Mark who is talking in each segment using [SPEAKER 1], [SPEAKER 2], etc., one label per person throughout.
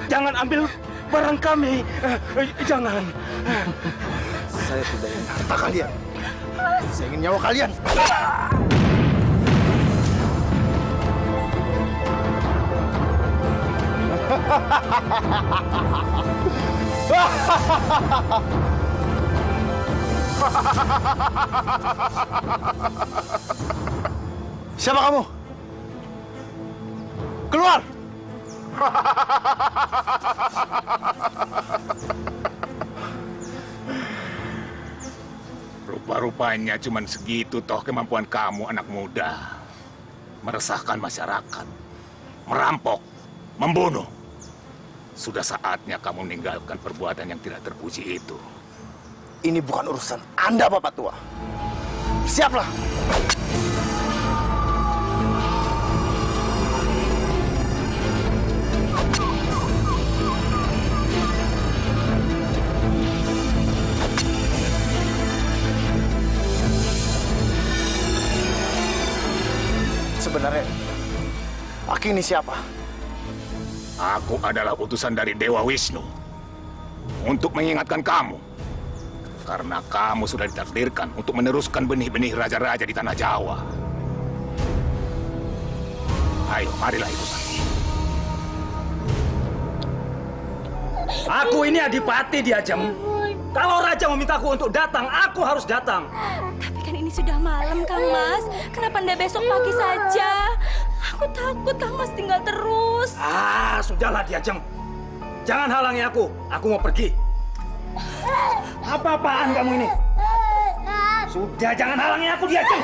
[SPEAKER 1] Jangan ambil barang kami. Jangan.
[SPEAKER 2] Saya tidak ingin harta kalian. Saya ingin nyawa kalian. Siapa kamu? Keluar!
[SPEAKER 3] Rupa-rupanya cuman segitu toh kemampuan kamu, anak muda. Meresahkan masyarakat, merampok, membunuh. Sudah saatnya kamu meninggalkan perbuatan yang tidak terpuji itu.
[SPEAKER 2] Ini bukan urusan Anda, Bapak Tua. Siaplah! Sebenarnya, Aki ini siapa?
[SPEAKER 3] Aku adalah utusan dari Dewa Wisnu untuk mengingatkan kamu. Karena kamu sudah ditakdirkan untuk meneruskan benih-benih raja-raja di tanah Jawa. Ayo, marilah ikut aku.
[SPEAKER 1] Aku ini adipati di Ajeng. Kalau raja memintaku untuk datang, aku harus datang.
[SPEAKER 4] Tapi kan ini sudah malam, Kang Mas. Kenapa Anda besok pagi saja? Aku takut Kang Mas tinggal terus.
[SPEAKER 1] Sudahlah di Ajeng. Jangan halangi aku. Aku mau pergi. Apa-apaan kamu ini? Sudah, jangan halangi aku di Ajeng.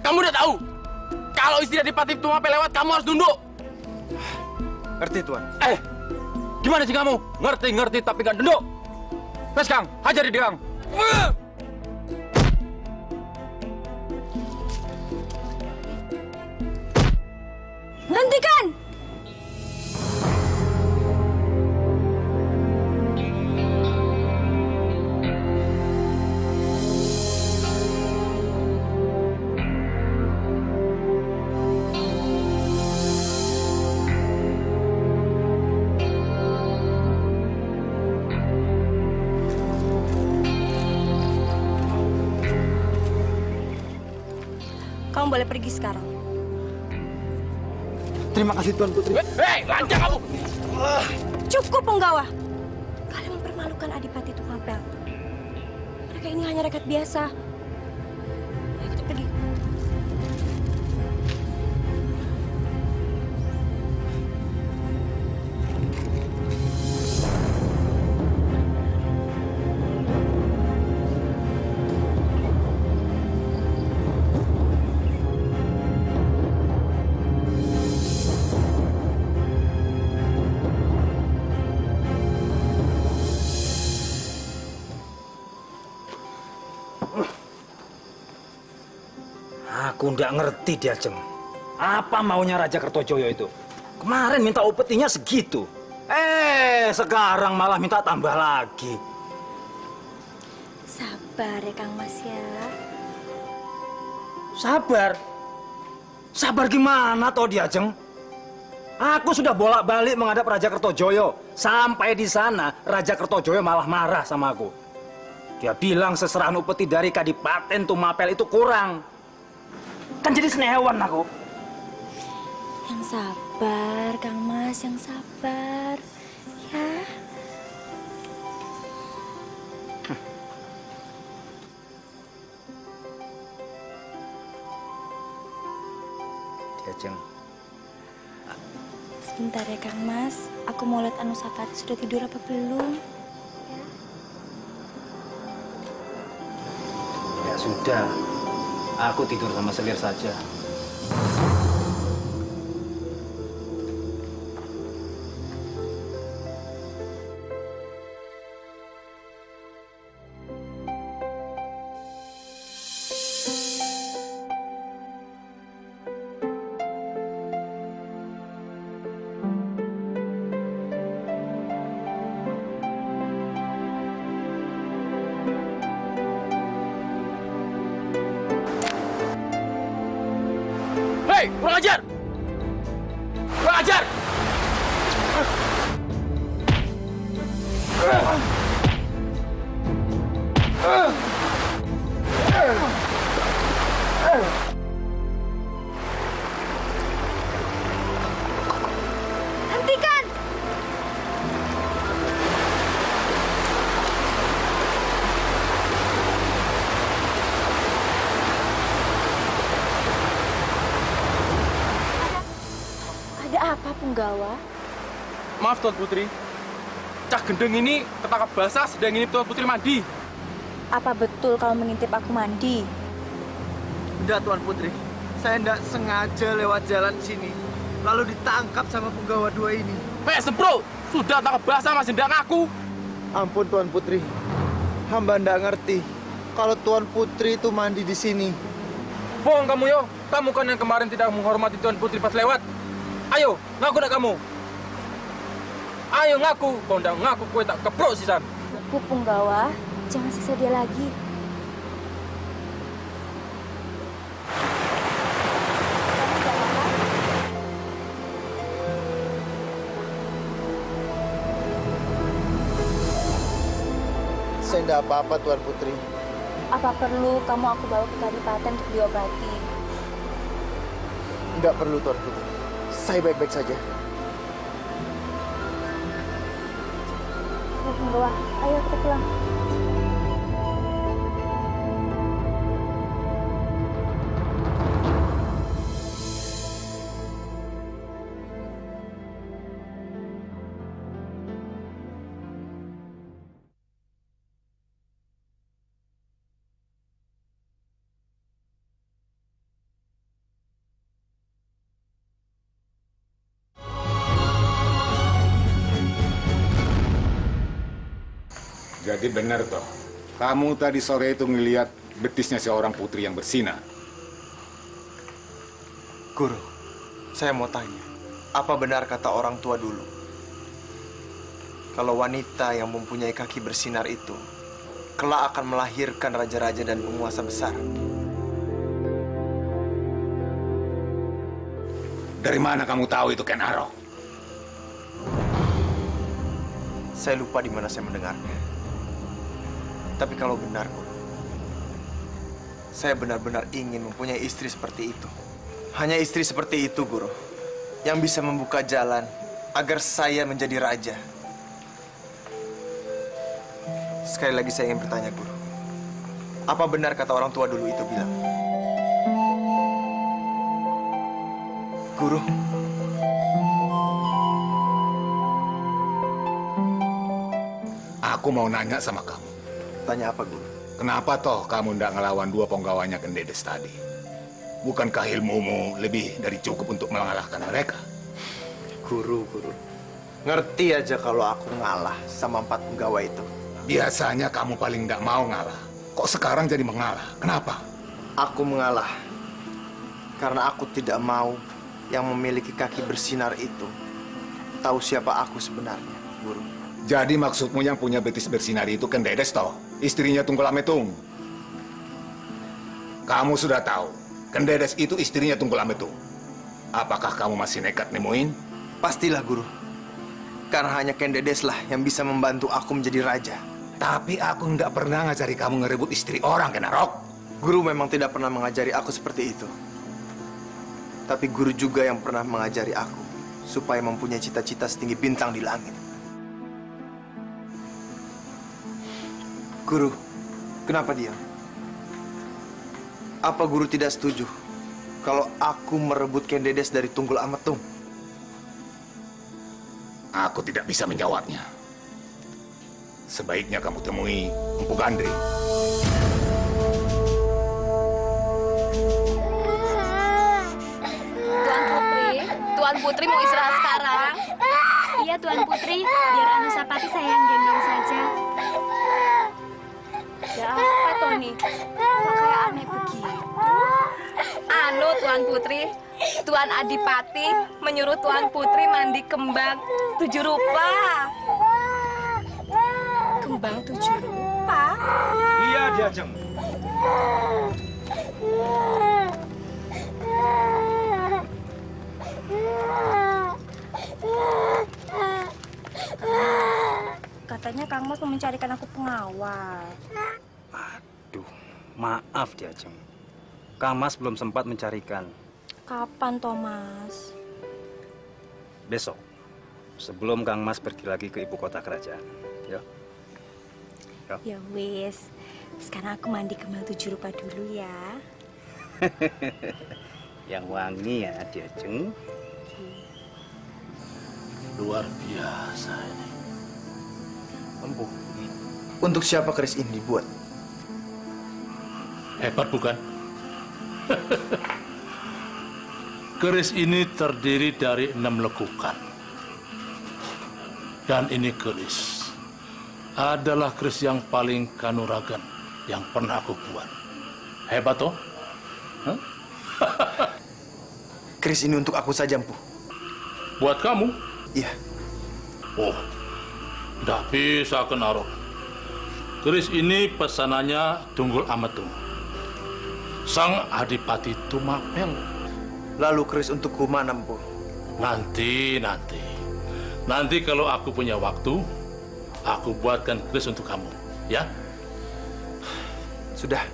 [SPEAKER 5] Kamu udah tahu? Kalau istri Adipati Tumapel lewat, kamu harus tunduk.
[SPEAKER 2] Ngerti, Tuan.
[SPEAKER 5] Gimana sih kamu? Ngerti tapi nggak tunduk. Wes, Kang, hajar dia, Kang.
[SPEAKER 4] Hentikan! Kamu boleh pergi sekarang.
[SPEAKER 2] Terima kasih, Tuan Putri.
[SPEAKER 5] Hei, lancang kamu!
[SPEAKER 4] Cukup, penggawa. Kalian mempermalukan Adipati Tumapel. Mereka ini hanya rakyat biasa. Ayo kita pergi.
[SPEAKER 1] Aku nggak ngerti dia, Jeng. Apa maunya Raja Kertojoyo itu? Kemarin minta upetinya segitu. Sekarang malah minta tambah lagi.
[SPEAKER 4] Sabar ya, Kang Mas ya.
[SPEAKER 1] Sabar? Sabar gimana toh dia, Jeng? Aku sudah bolak-balik menghadap Raja Kertojoyo. Sampai di sana, Raja Kertojoyo malah marah sama aku. Dia bilang seserahan upeti dari Kadipaten Tumapel itu kurang. Kan jadi senewan aku.
[SPEAKER 4] Yang sabar, Kang Mas, yang sabar. Ya.
[SPEAKER 1] Diajeng.
[SPEAKER 4] Sebentar ya, Kang Mas. Aku mau lihat Anusapati sudah tidur apa belum.
[SPEAKER 1] Ya sudah, aku tidur sama Selir saja.
[SPEAKER 5] Hei, kurang ajar! Kurang ajar!
[SPEAKER 4] Hentikan! Ada apa, Punggawa?
[SPEAKER 5] Maaf, Tuan Putri. Cah gendeng ini ketangkap basah sedang ingin Tuan Putri mandi.
[SPEAKER 4] Apa betul kau mengintip aku mandi?
[SPEAKER 2] Enggak, Tuan Putri. Saya enggak sengaja lewat jalan sini. Lalu ditangkap sama penggawa dua ini.
[SPEAKER 5] Hei, sempro! Sudah tangkap basah masih tidak ngaku.
[SPEAKER 2] Ampun, Tuan Putri. Hamba enggak ngerti kalau Tuan Putri itu mandi di sini.
[SPEAKER 5] Bohong kamu, yo. Kamu kan yang kemarin tidak menghormati Tuan Putri pas lewat. Ayo, ngaku dah kamu. Ayo ngaku. Kau ndak ngaku, kue tak keprok sisan.
[SPEAKER 4] Bu Punggawa, jangan siksa dia lagi.
[SPEAKER 2] Saya enggak apa-apa, Tuan Putri.
[SPEAKER 4] Apa perlu kamu aku bawa ke Kadipaten untuk diobati?
[SPEAKER 2] Enggak perlu, Tuan Putri. Saya baik-baik saja.
[SPEAKER 4] Bu Punggawa, ayo kita pulang.
[SPEAKER 3] Jadi benar toh, kamu tadi sore itu ngelihat betisnya seorang putri yang bersinar.
[SPEAKER 2] Guru, saya mau tanya. Apa benar kata orang tua dulu? Kalau wanita yang mempunyai kaki bersinar itu kelak akan melahirkan raja-raja dan penguasa besar.
[SPEAKER 3] Dari mana kamu tahu itu, Ken Arok?
[SPEAKER 2] Saya lupa di mana saya mendengarnya. Tapi kalau benar, Guru, saya benar-benar ingin mempunyai istri seperti itu. Hanya istri seperti itu, Guru, yang bisa membuka jalan agar saya menjadi raja. Sekali lagi saya ingin bertanya, Guru. Apa benar kata orang tua dulu itu bilang? Guru,
[SPEAKER 3] Aku mau nanya sama kamu.
[SPEAKER 2] tanya apa, Guru?
[SPEAKER 3] Kenapa toh kamu ndak ngelawan dua penggawanya Kendedes tadi? Bukankah ilmumu lebih dari cukup untuk mengalahkan mereka?
[SPEAKER 2] Guru. Ngerti aja kalau aku ngalah sama 4 pegawai itu.
[SPEAKER 3] Biasanya kamu paling ndak mau ngalah. Kok sekarang jadi mengalah? Kenapa?
[SPEAKER 2] Aku mengalah karena aku tidak mau yang memiliki kaki bersinar itu tahu siapa aku sebenarnya, Guru.
[SPEAKER 3] Jadi maksudmu yang punya betis bersinar itu Kendedes toh? Istrinya Tunggul Ametung. Kamu sudah tahu, Kendedes itu istrinya Tunggul Ametung. Apakah kamu masih nekat nemuin?
[SPEAKER 2] Pastilah, Guru. Karena hanya Kendedes lah yang bisa membantu aku menjadi raja.
[SPEAKER 3] Tapi aku nggak pernah ngajari kamu ngerebut istri orang, Ken Arok.
[SPEAKER 2] Guru memang tidak pernah mengajari aku seperti itu. tapi guru juga yang pernah mengajari aku supaya mempunyai cita-cita setinggi bintang di langit. Guru, kenapa diam? Apa guru tidak setuju kalau aku merebut Ken Dedes dari Tunggul Ametung?
[SPEAKER 3] Aku tidak bisa menjawabnya. Sebaiknya kamu temui Empu Gandri.
[SPEAKER 6] Tuan Putri mau istirahat sekarang?
[SPEAKER 4] Iya, Tuan Putri. Biar Anusapati saya yang gendong saja.
[SPEAKER 6] Ya apa, Tony? Kok kayak aneh begitu? Anu, Tuan Putri. Tuan Adipati menyuruh Tuan Putri mandi kembang 7 rupa. Kembang 7 rupa?
[SPEAKER 1] Iya, Diajeng.
[SPEAKER 4] Katanya Kang Mas mau mencarikan aku pengawal.
[SPEAKER 1] Aduh, maaf Diajeng. Kang Mas belum sempat mencarikan.
[SPEAKER 4] Kapan, Thomas?
[SPEAKER 1] Besok, sebelum Kang Mas pergi lagi ke ibu kota kerajaan. Ya.
[SPEAKER 4] Ya wis. Sekarang aku mandi kembang 7 rupa dulu ya.
[SPEAKER 1] Yang wangi ya, Diajeng.
[SPEAKER 7] Luar biasa ini.
[SPEAKER 2] Empu, untuk siapa keris ini dibuat?
[SPEAKER 7] Hebat bukan? Keris ini terdiri dari 6 lekukan. Dan ini keris adalah keris yang paling kanuragan yang pernah aku buat. Hebat toh? Hah?
[SPEAKER 2] Keris ini untuk aku saja, Empu.
[SPEAKER 7] Buat kamu?
[SPEAKER 2] Iya.
[SPEAKER 7] Oh, tidak bisa Kenaro. Keris ini pesanannya Tunggul Ametung, Sang Adipati Tumapel.
[SPEAKER 2] Lalu keris untukku mana, Empu?
[SPEAKER 7] Nanti kalau aku punya waktu, aku buatkan keris untuk kamu, ya?
[SPEAKER 2] Sudah.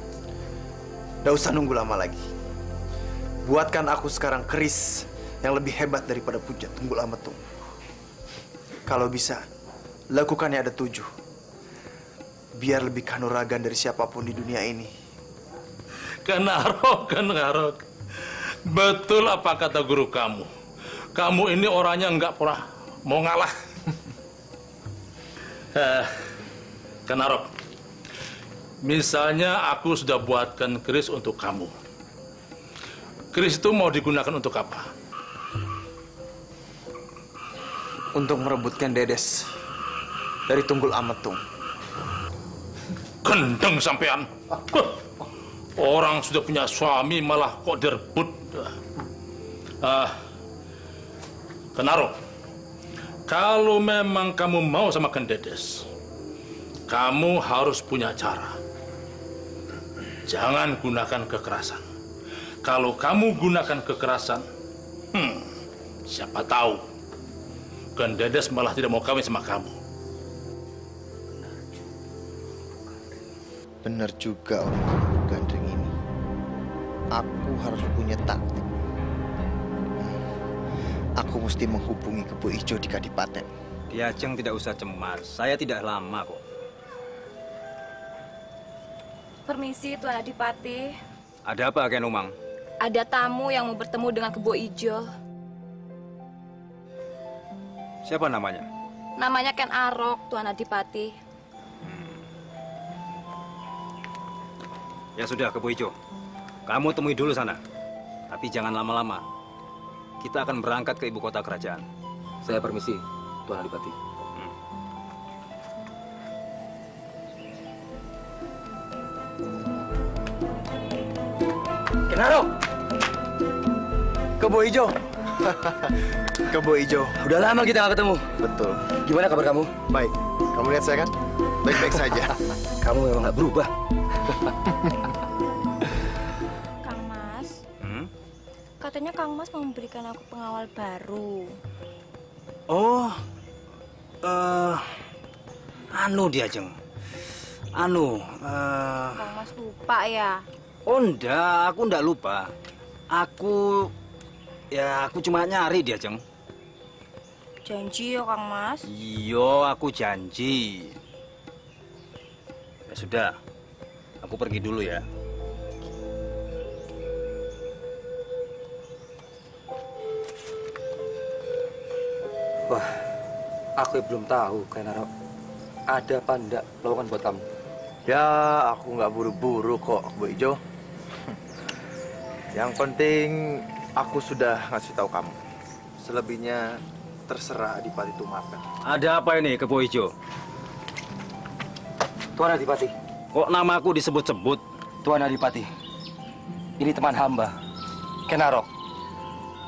[SPEAKER 2] Tidak usah nunggu lama lagi. Buatkan aku sekarang keris yang lebih hebat daripada puja Tunggul Ametung. Kalau bisa, lakukannya ada 7. Biar lebih kanuragan dari siapapun di dunia ini.
[SPEAKER 7] Kenaro. Betul apa kata guru kamu. Kamu ini orangnya nggak pernah mau ngalah. Kenaro. Misalnya aku sudah buatkan keris untuk kamu. Keris itu mau digunakan untuk apa?
[SPEAKER 2] Untuk merebutkan Dedes dari Tunggul Ametung.
[SPEAKER 7] Gendeng sampean. Orang sudah punya suami malah kok direbut. Kenaro, kalau memang kamu mau sama Ken Dedes, kamu harus punya cara. Jangan gunakan kekerasan. Kalau kamu gunakan kekerasan, siapa tahu Ken Dedes malah tidak mau kawin sama kamu.
[SPEAKER 2] Benar juga omongan Gandring ini. Aku harus punya taktik. Aku mesti menghubungi Kebo Ijo di Kadipaten.
[SPEAKER 1] Diajeng tidak usah cemas. Saya tidak lama kok.
[SPEAKER 6] Permisi, Tuan Adipati.
[SPEAKER 1] Ada apa, Ken Umang?
[SPEAKER 6] Ada tamu yang mau bertemu dengan Kebo Ijo.
[SPEAKER 1] Siapa namanya?
[SPEAKER 6] Namanya Ken Arok, Tuan Adipati.
[SPEAKER 1] Ya sudah, Kebo Ijo. Kamu temui dulu sana. Tapi jangan lama-lama. Kita akan berangkat ke ibu kota kerajaan.
[SPEAKER 5] Saya permisi, Tuan Adipati.
[SPEAKER 1] Kenaro!
[SPEAKER 2] Kebo Ijo. Kebo Ijo.
[SPEAKER 1] Udah lama kita nggak ketemu.
[SPEAKER 2] Betul.
[SPEAKER 1] Gimana kabar kamu?
[SPEAKER 2] Baik. Kamu lihat saya kan? Baik-baik saja.
[SPEAKER 1] Kamu memang nggak berubah.
[SPEAKER 4] Kang Mas, katanya Kang Mas mau memberikan aku pengawal baru.
[SPEAKER 1] Oh, anu Diajeng.
[SPEAKER 4] Kang Mas lupa ya?
[SPEAKER 1] Oh enggak, aku enggak lupa. Aku Ya, aku cuma nyari dia, Jeng.
[SPEAKER 4] Janji ya, Kang Mas.
[SPEAKER 1] Iya, aku janji. Ya sudah, aku pergi dulu ya.
[SPEAKER 5] Wah, aku belum tahu, Kenaro. Ada apa enggak lowongan buat kamu?
[SPEAKER 2] Ya, aku nggak buru-buru kok, Bu Ijo. Yang penting aku sudah ngasih tahu kamu. Selebihnya terserah Adipati Tumapel.
[SPEAKER 1] Ada apa ini, Kebo Ijo?
[SPEAKER 5] Tuan Adipati,
[SPEAKER 1] Kok namaku disebut-sebut?
[SPEAKER 5] Tuan Adipati, ini teman hamba, Kenarok.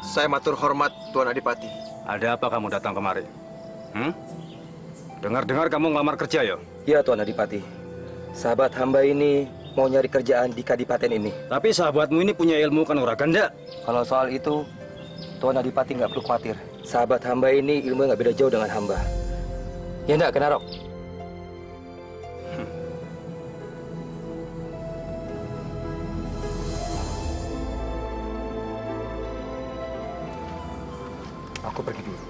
[SPEAKER 2] Saya matur hormat, Tuan Adipati.
[SPEAKER 1] Ada apa kamu datang kemari? Dengar-dengar kamu ngelamar kerja ya?
[SPEAKER 5] Ya, Tuan Adipati. Sahabat hamba ini mau nyari kerjaan di kadipaten ini.
[SPEAKER 1] Tapi sahabatmu ini punya ilmu kanuragan enggak?
[SPEAKER 5] Kalau soal itu, Tuan Adipati nggak perlu khawatir. Sahabat hamba ini ilmunya nggak beda jauh dengan hamba. Ya enggak, Kenarok? Aku pergi dulu.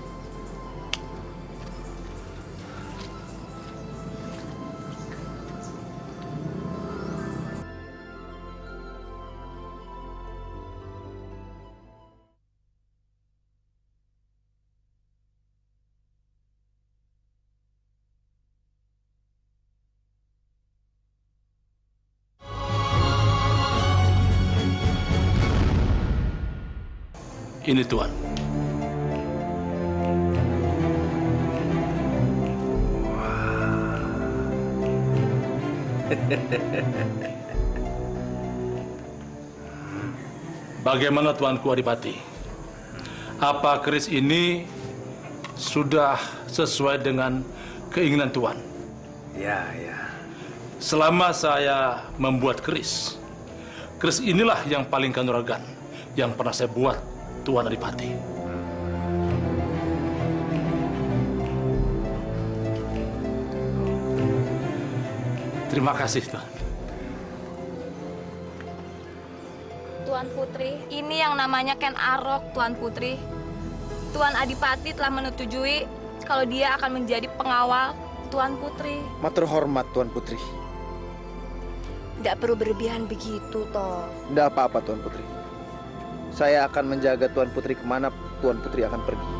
[SPEAKER 7] Ini Tuan. Bagaimana Tuanku Adipati? Apa keris ini sudah sesuai dengan keinginan Tuan?
[SPEAKER 1] Ya.
[SPEAKER 7] Selama saya membuat keris inilah yang paling kanuragan yang pernah saya buat, Tuan Adipati. Terima kasih, Tuan.
[SPEAKER 6] Tuan Putri, ini yang namanya Ken Arok, Tuan Putri. Tuan Adipati telah menyetujui kalau dia akan menjadi pengawal Tuan Putri.
[SPEAKER 2] Matur hormat, Tuan Putri.
[SPEAKER 4] Tidak perlu berlebihan begitu, toh.
[SPEAKER 2] Tidak apa-apa, Tuan Putri. Saya akan menjaga Tuan Putri kemana Tuan Putri akan pergi.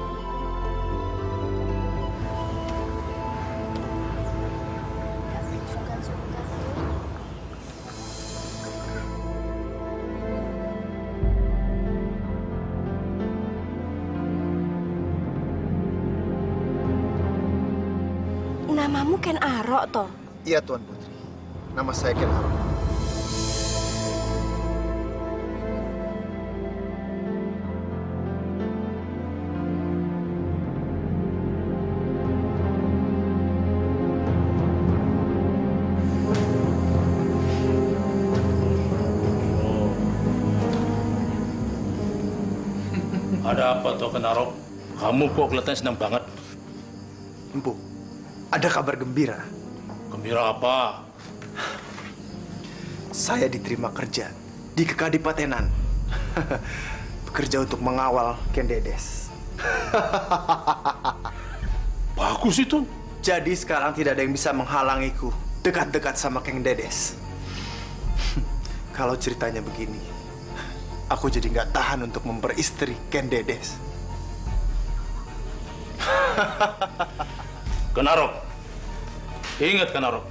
[SPEAKER 4] Namamu Ken Arok, toh?
[SPEAKER 2] Iya, Tuan Putri. Nama saya Ken Arok.
[SPEAKER 7] Ada apa, Tuan Kenarok? Kamu kok kelihatannya senang banget.
[SPEAKER 2] Empu, ada kabar gembira.
[SPEAKER 7] Gembira apa?
[SPEAKER 2] Saya diterima kerja di Kekadipatenan. Bekerja untuk mengawal Ken Dedes.
[SPEAKER 7] Bagus itu.
[SPEAKER 2] Jadi sekarang tidak ada yang bisa menghalangiku dekat-dekat sama Ken Dedes. Kalau ceritanya begini, aku jadi nggak tahan untuk memperistri Ken Dedes.
[SPEAKER 7] Kenarok, ingat Kenarok,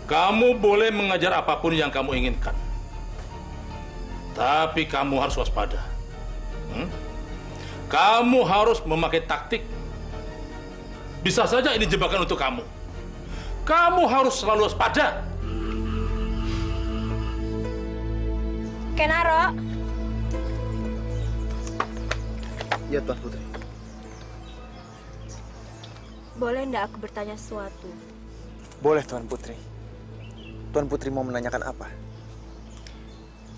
[SPEAKER 7] kamu boleh mengajar apapun yang kamu inginkan, tapi kamu harus waspada. Kamu harus memakai taktik. Bisa saja ini jebakan untuk kamu. Kamu harus selalu waspada.
[SPEAKER 4] Ken Arok.
[SPEAKER 2] Ya, Tuan Putri.
[SPEAKER 4] Boleh ndak aku bertanya sesuatu?
[SPEAKER 2] Boleh, Tuan Putri. Tuan Putri mau menanyakan apa?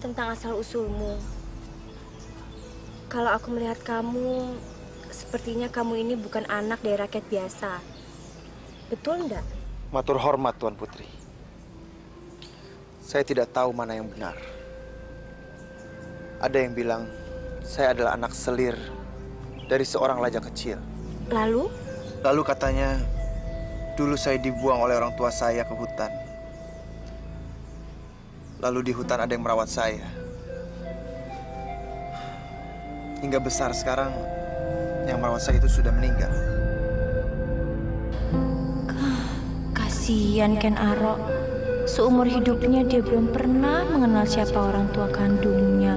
[SPEAKER 4] Tentang asal-usulmu. Kalau aku melihat kamu, sepertinya kamu ini bukan anak dari rakyat biasa. Betul ndak?
[SPEAKER 2] Matur hormat, Tuan Putri. Saya tidak tahu mana yang benar. Ada yang bilang saya adalah anak selir dari seorang lajang kecil.
[SPEAKER 4] Lalu?
[SPEAKER 2] Lalu katanya, dulu saya dibuang oleh orang tua saya ke hutan. Lalu di hutan ada yang merawat saya. Hingga besar sekarang, yang merawat saya itu sudah meninggal.
[SPEAKER 4] Kasihan Ken Arok. Seumur hidupnya dia belum pernah mengenal siapa orang tua kandungnya.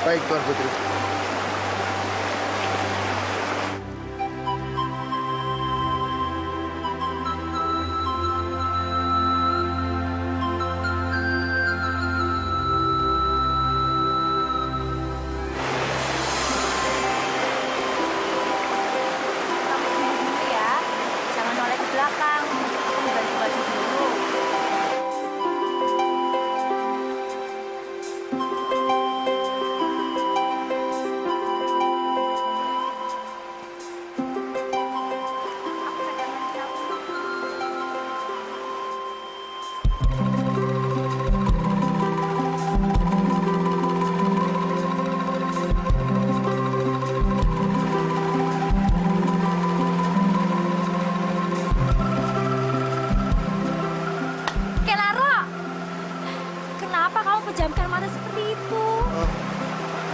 [SPEAKER 2] Baik, Tuan Putri.
[SPEAKER 4] Jangan noleh ke belakang. Aku mau ganti baju dulu. Pejamkan mata seperti itu.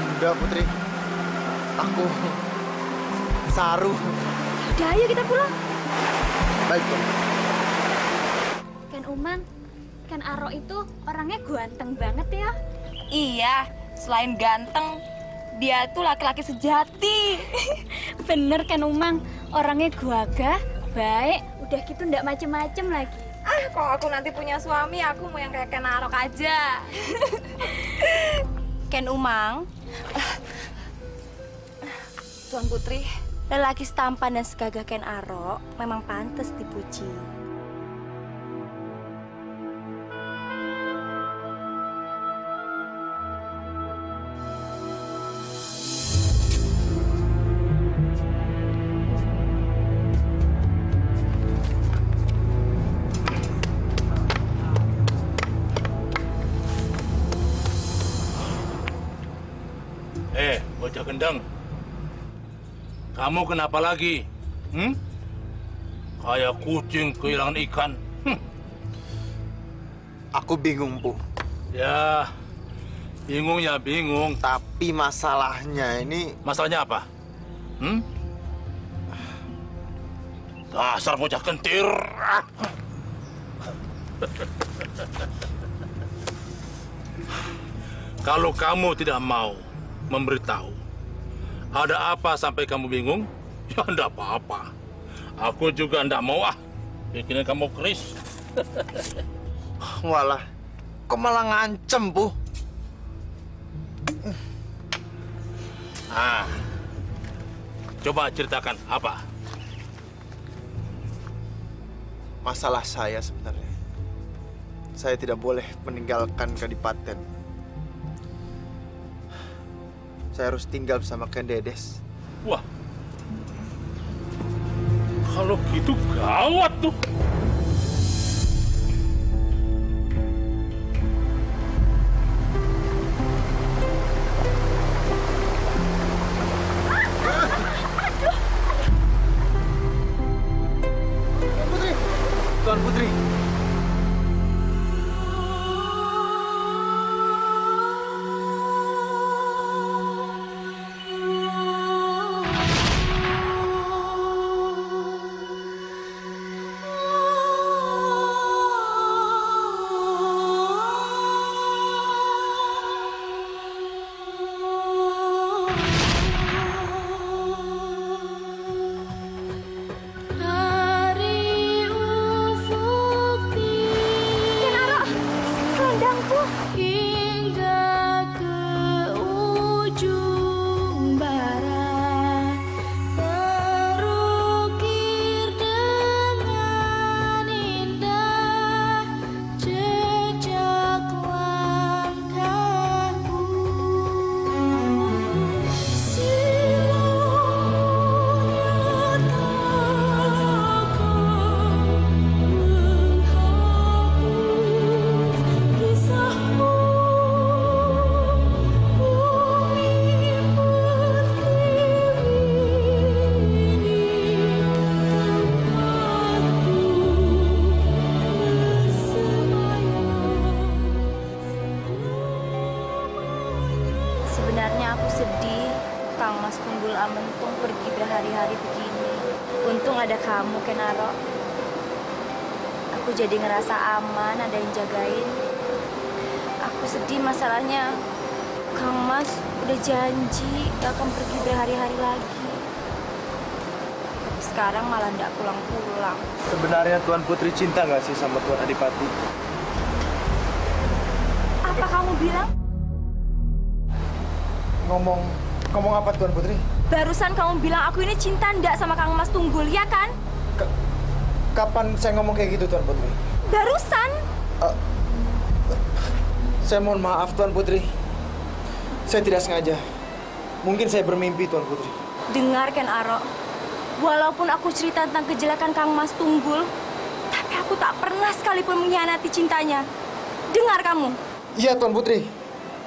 [SPEAKER 2] Enggak, Putri. Aku Saru.
[SPEAKER 4] Udah, ayo kita pulang.
[SPEAKER 2] Baik, Tuan.
[SPEAKER 8] Ken Umang, Ken Arok itu orangnya ganteng banget ya.
[SPEAKER 6] Iya, selain ganteng, dia tuh laki-laki sejati.
[SPEAKER 8] Bener Ken Umang, orangnya gagah, baik, udah gitu ndak macem-macem lagi.
[SPEAKER 6] Kalau aku nanti punya suami, aku mau yang kayak Ken Arok aja. Ken Umang, Tuan Putri,
[SPEAKER 4] Lelaki setampan dan segagah Ken Arok memang pantas dipuji.
[SPEAKER 7] Bocah gendeng. Kamu kenapa lagi? Kayak kucing kehilangan ikan.
[SPEAKER 2] Aku bingung, Bu.
[SPEAKER 7] Ya, bingungnya bingung.
[SPEAKER 2] Tapi masalahnya ini...
[SPEAKER 7] Masalahnya apa? Dasar bocah kentir. Kalau kamu tidak mau memberitahu, ada apa sampai kamu bingung? Ya, enggak apa-apa. Aku juga enggak mau bikinin kamu keris.
[SPEAKER 2] Walah, kok malah ngancem, Bu?
[SPEAKER 7] Coba ceritakan apa?
[SPEAKER 2] Masalah saya sebenarnya. Saya tidak boleh meninggalkan Kadipaten. Saya harus tinggal bersama Ken Dedes.
[SPEAKER 7] Wah, kalau gitu gawat tuh.
[SPEAKER 2] Tuan Putri.
[SPEAKER 4] berhari-hari begini. Untung ada kamu, Kenaro. Aku jadi ngerasa aman, ada yang jagain. Aku sedih masalahnya Kang Mas udah janji gak akan pergi berhari-hari lagi. Tapi sekarang malah nggak pulang-pulang.
[SPEAKER 2] Sebenarnya Tuan Putri cinta nggak sih sama Tuan Adipati?
[SPEAKER 4] Apa kamu bilang?
[SPEAKER 2] Ngomong apa Tuan Putri?
[SPEAKER 4] Barusan kamu bilang aku ini cinta ndak sama Kang Mas Tunggul, ya kan?
[SPEAKER 2] Kapan saya ngomong kayak gitu Tuan Putri?
[SPEAKER 4] Barusan.
[SPEAKER 2] Saya mohon maaf Tuan Putri. Saya tidak sengaja. Mungkin saya bermimpi Tuan Putri.
[SPEAKER 4] Dengar Ken Aro, walaupun aku cerita tentang kejelekan Kang Mas Tunggul, tapi aku tak pernah sekalipun mengkhianati cintanya. Dengar kamu.
[SPEAKER 2] Iya Tuan Putri.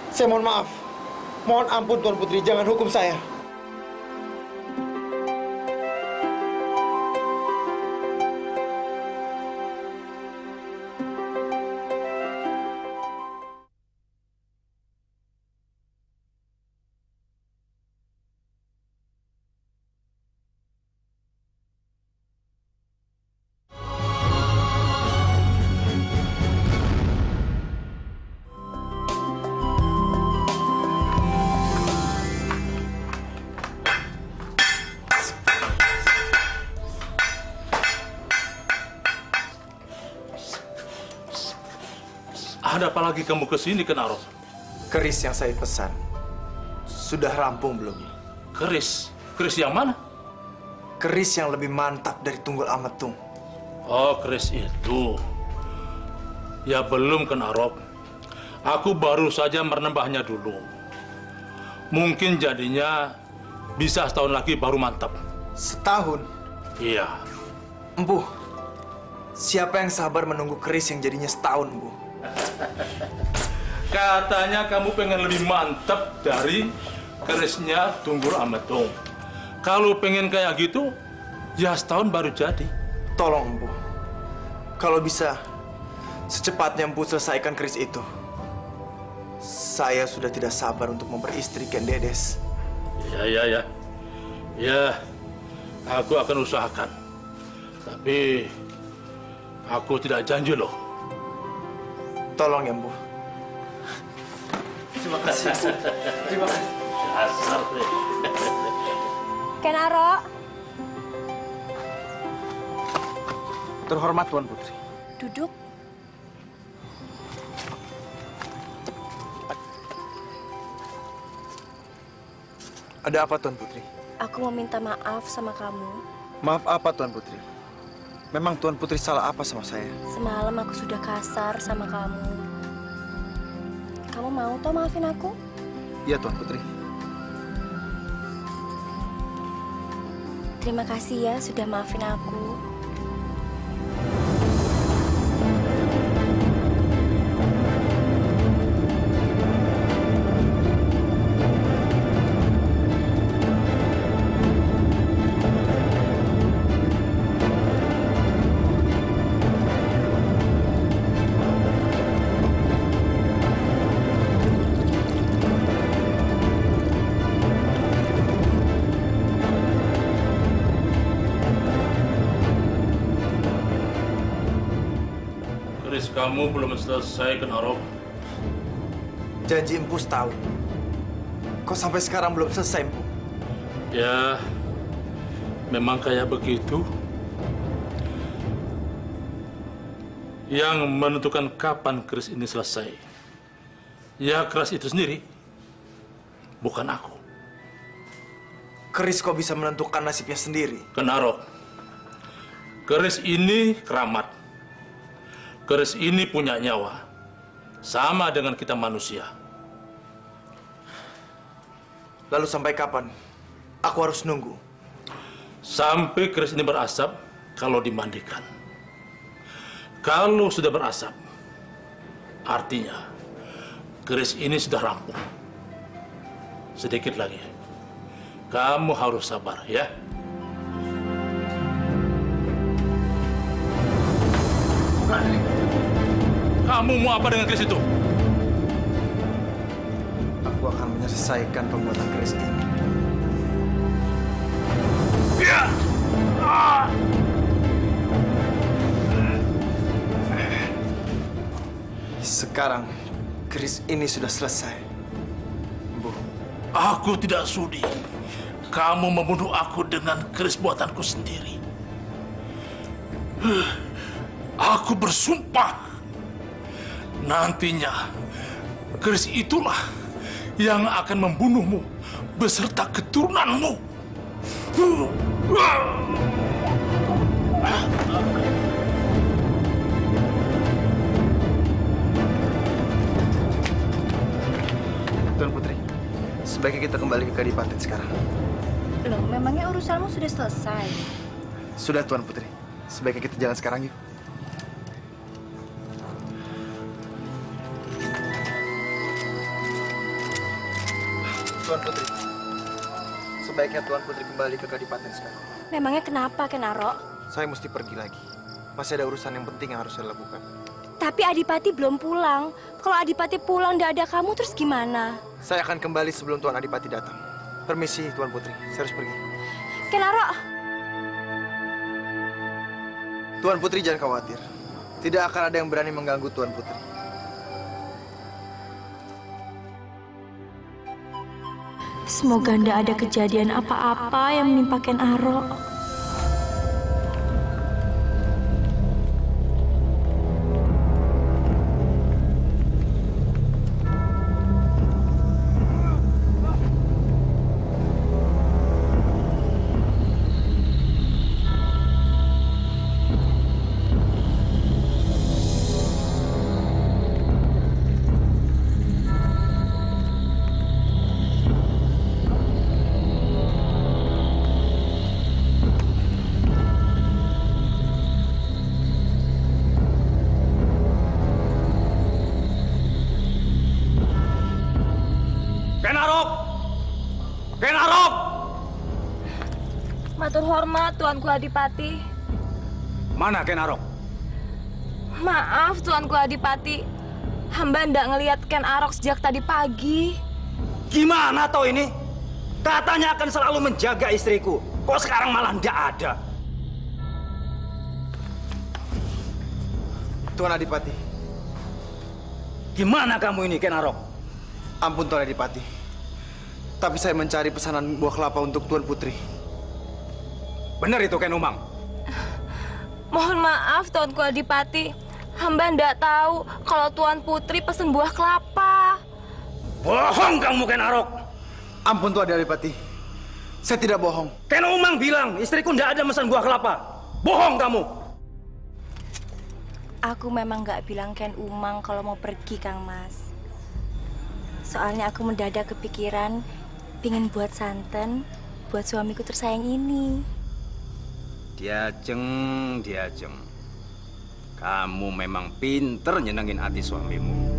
[SPEAKER 2] Saya mohon maaf. Mohon ampun Tuan Putri, jangan hukum saya.
[SPEAKER 7] Ada apa lagi kamu kesini, Kenaro?
[SPEAKER 2] Keris yang saya pesan sudah rampung belum?
[SPEAKER 7] Keris? Keris yang mana?
[SPEAKER 2] Keris yang lebih mantap dari Tunggul Ametung.
[SPEAKER 7] Oh, keris itu. Ya belum, Kenaro. Aku baru saja menembahnya dulu. Mungkin jadinya bisa setahun lagi baru mantap.
[SPEAKER 2] Setahun?
[SPEAKER 7] Iya.
[SPEAKER 2] Empu, siapa yang sabar menunggu keris yang jadinya setahun, Empu?
[SPEAKER 7] Katanya kamu pengen lebih mantap dari kerisnya Tunggul Ametung. Kalau pengen kayak gitu, ya setahun baru jadi.
[SPEAKER 2] Tolong, Empu. Kalau bisa, secepatnya Empu selesaikan keris itu. Saya sudah tidak sabar untuk memperistri Ken Dedes.
[SPEAKER 7] Ya, aku akan usahakan. Tapi, aku tidak janji loh.
[SPEAKER 2] Tolong ya, Empu. Terima kasih, Bu. Terima kasih.
[SPEAKER 7] Dasar deh.
[SPEAKER 4] Kenaro.
[SPEAKER 2] Terhormat Tuan Putri.
[SPEAKER 4] Duduk.
[SPEAKER 2] Ada apa Tuan Putri?
[SPEAKER 4] Aku mau minta maaf sama kamu.
[SPEAKER 2] Maaf apa Tuan Putri? Memang Tuan Putri salah apa sama saya?
[SPEAKER 4] Semalam aku sudah kasar sama kamu. Kamu mau toh maafin aku?
[SPEAKER 2] Iya Tuan Putri.
[SPEAKER 4] Terima kasih ya sudah maafin aku.
[SPEAKER 7] Keris kamu belum selesai, Kenaro.
[SPEAKER 2] Janji Empu setahun. Kok sampai sekarang belum selesai, Empu?
[SPEAKER 7] Ya, memang kayak begitu. Yang menentukan kapan keris ini selesai, ya keris itu sendiri, bukan aku.
[SPEAKER 2] Keris kok bisa menentukan nasibnya sendiri?
[SPEAKER 7] Kenaro, keris ini keramat. Keris ini punya nyawa, sama dengan kita manusia.
[SPEAKER 2] Lalu sampai kapan aku harus nunggu?
[SPEAKER 7] Sampai keris ini berasap kalau dimandikan. Kalau sudah berasap, artinya keris ini sudah rampung. Sedikit lagi. Kamu harus sabar, ya. Kamu mau apa dengan keris itu?
[SPEAKER 2] Aku akan menyelesaikan pembuatan keris ini. Sekarang, keris ini sudah selesai. Bu,
[SPEAKER 7] Aku tidak sudi kamu membunuh aku dengan keris buatanku sendiri. Aku bersumpah nantinya keris itulah yang akan membunuhmu beserta keturunanmu.
[SPEAKER 2] Tuan Putri, sebaiknya kita kembali ke Kadipaten sekarang.
[SPEAKER 4] Loh, memangnya urusanmu sudah selesai?
[SPEAKER 2] Sudah, Tuan Putri. Sebaiknya kita jalan sekarang yuk. Tuan Putri, sebaiknya Tuan Putri kembali ke Kadipaten sekarang.
[SPEAKER 4] Memangnya kenapa, Ken Arok?
[SPEAKER 2] Saya mesti pergi lagi. Masih ada urusan yang penting yang harus saya lakukan.
[SPEAKER 4] Tapi Adipati belum pulang. Kalau Adipati pulang tidak ada kamu, terus gimana?
[SPEAKER 2] Saya akan kembali sebelum Tuan Adipati datang. Permisi, Tuan Putri. Saya harus pergi.
[SPEAKER 4] Ken Arok!
[SPEAKER 2] Tuan Putri jangan khawatir. Tidak akan ada yang berani mengganggu Tuan Putri.
[SPEAKER 4] Semoga tidak ada kejadian apa-apa yang menimpa Ken Arok. Matur hormat, Tuanku Adipati.
[SPEAKER 1] Mana Ken Arok?
[SPEAKER 6] Maaf, Tuanku Adipati. Hamba ndak ngelihat Ken Arok sejak tadi pagi.
[SPEAKER 1] Gimana toh ini? Katanya akan selalu menjaga istriku. Kok sekarang malah ndak ada?
[SPEAKER 2] Tuan Adipati.
[SPEAKER 1] Gimana kamu ini, Ken Arok?
[SPEAKER 2] Ampun, Tuan Adipati. Tapi saya mencari pesanan buah kelapa untuk Tuan Putri.
[SPEAKER 1] Benar itu, Ken Umang?
[SPEAKER 6] Mohon maaf, Tuanku Adipati. Hamba ndak tahu kalau Tuan Putri pesen buah kelapa.
[SPEAKER 1] Bohong kamu, Ken Arok.
[SPEAKER 2] Ampun, Tuan Adipati. Saya tidak bohong.
[SPEAKER 1] Ken Umang bilang istriku ndak ada pesan buah kelapa. Bohong kamu.
[SPEAKER 4] Aku memang nggak bilang Ken Umang kalau mau pergi, Kang Mas. Soalnya aku mendadak kepikiran pingin buat santen buat suamiku tersayang ini.
[SPEAKER 1] Diajeng. Kamu memang pinter nyenengin hati suamimu.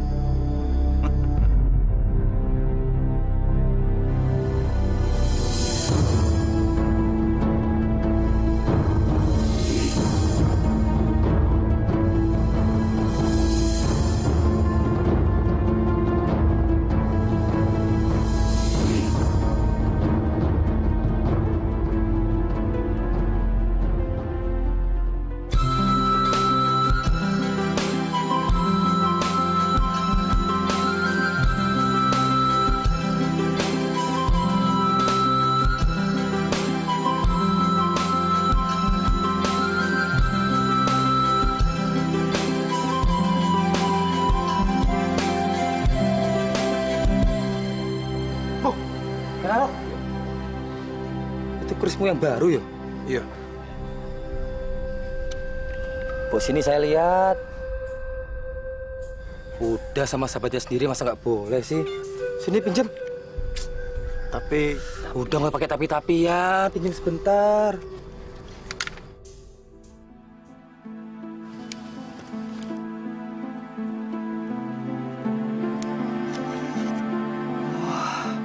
[SPEAKER 1] Kerismu yang baru ya?
[SPEAKER 2] Iya.
[SPEAKER 1] Bos ini saya lihat. Udah sama sahabatnya sendiri, masa nggak boleh sih? Sini pinjem.
[SPEAKER 2] Tapi...
[SPEAKER 1] Udah nggak pakai tapi-tapi ya, pinjem sebentar. Wah,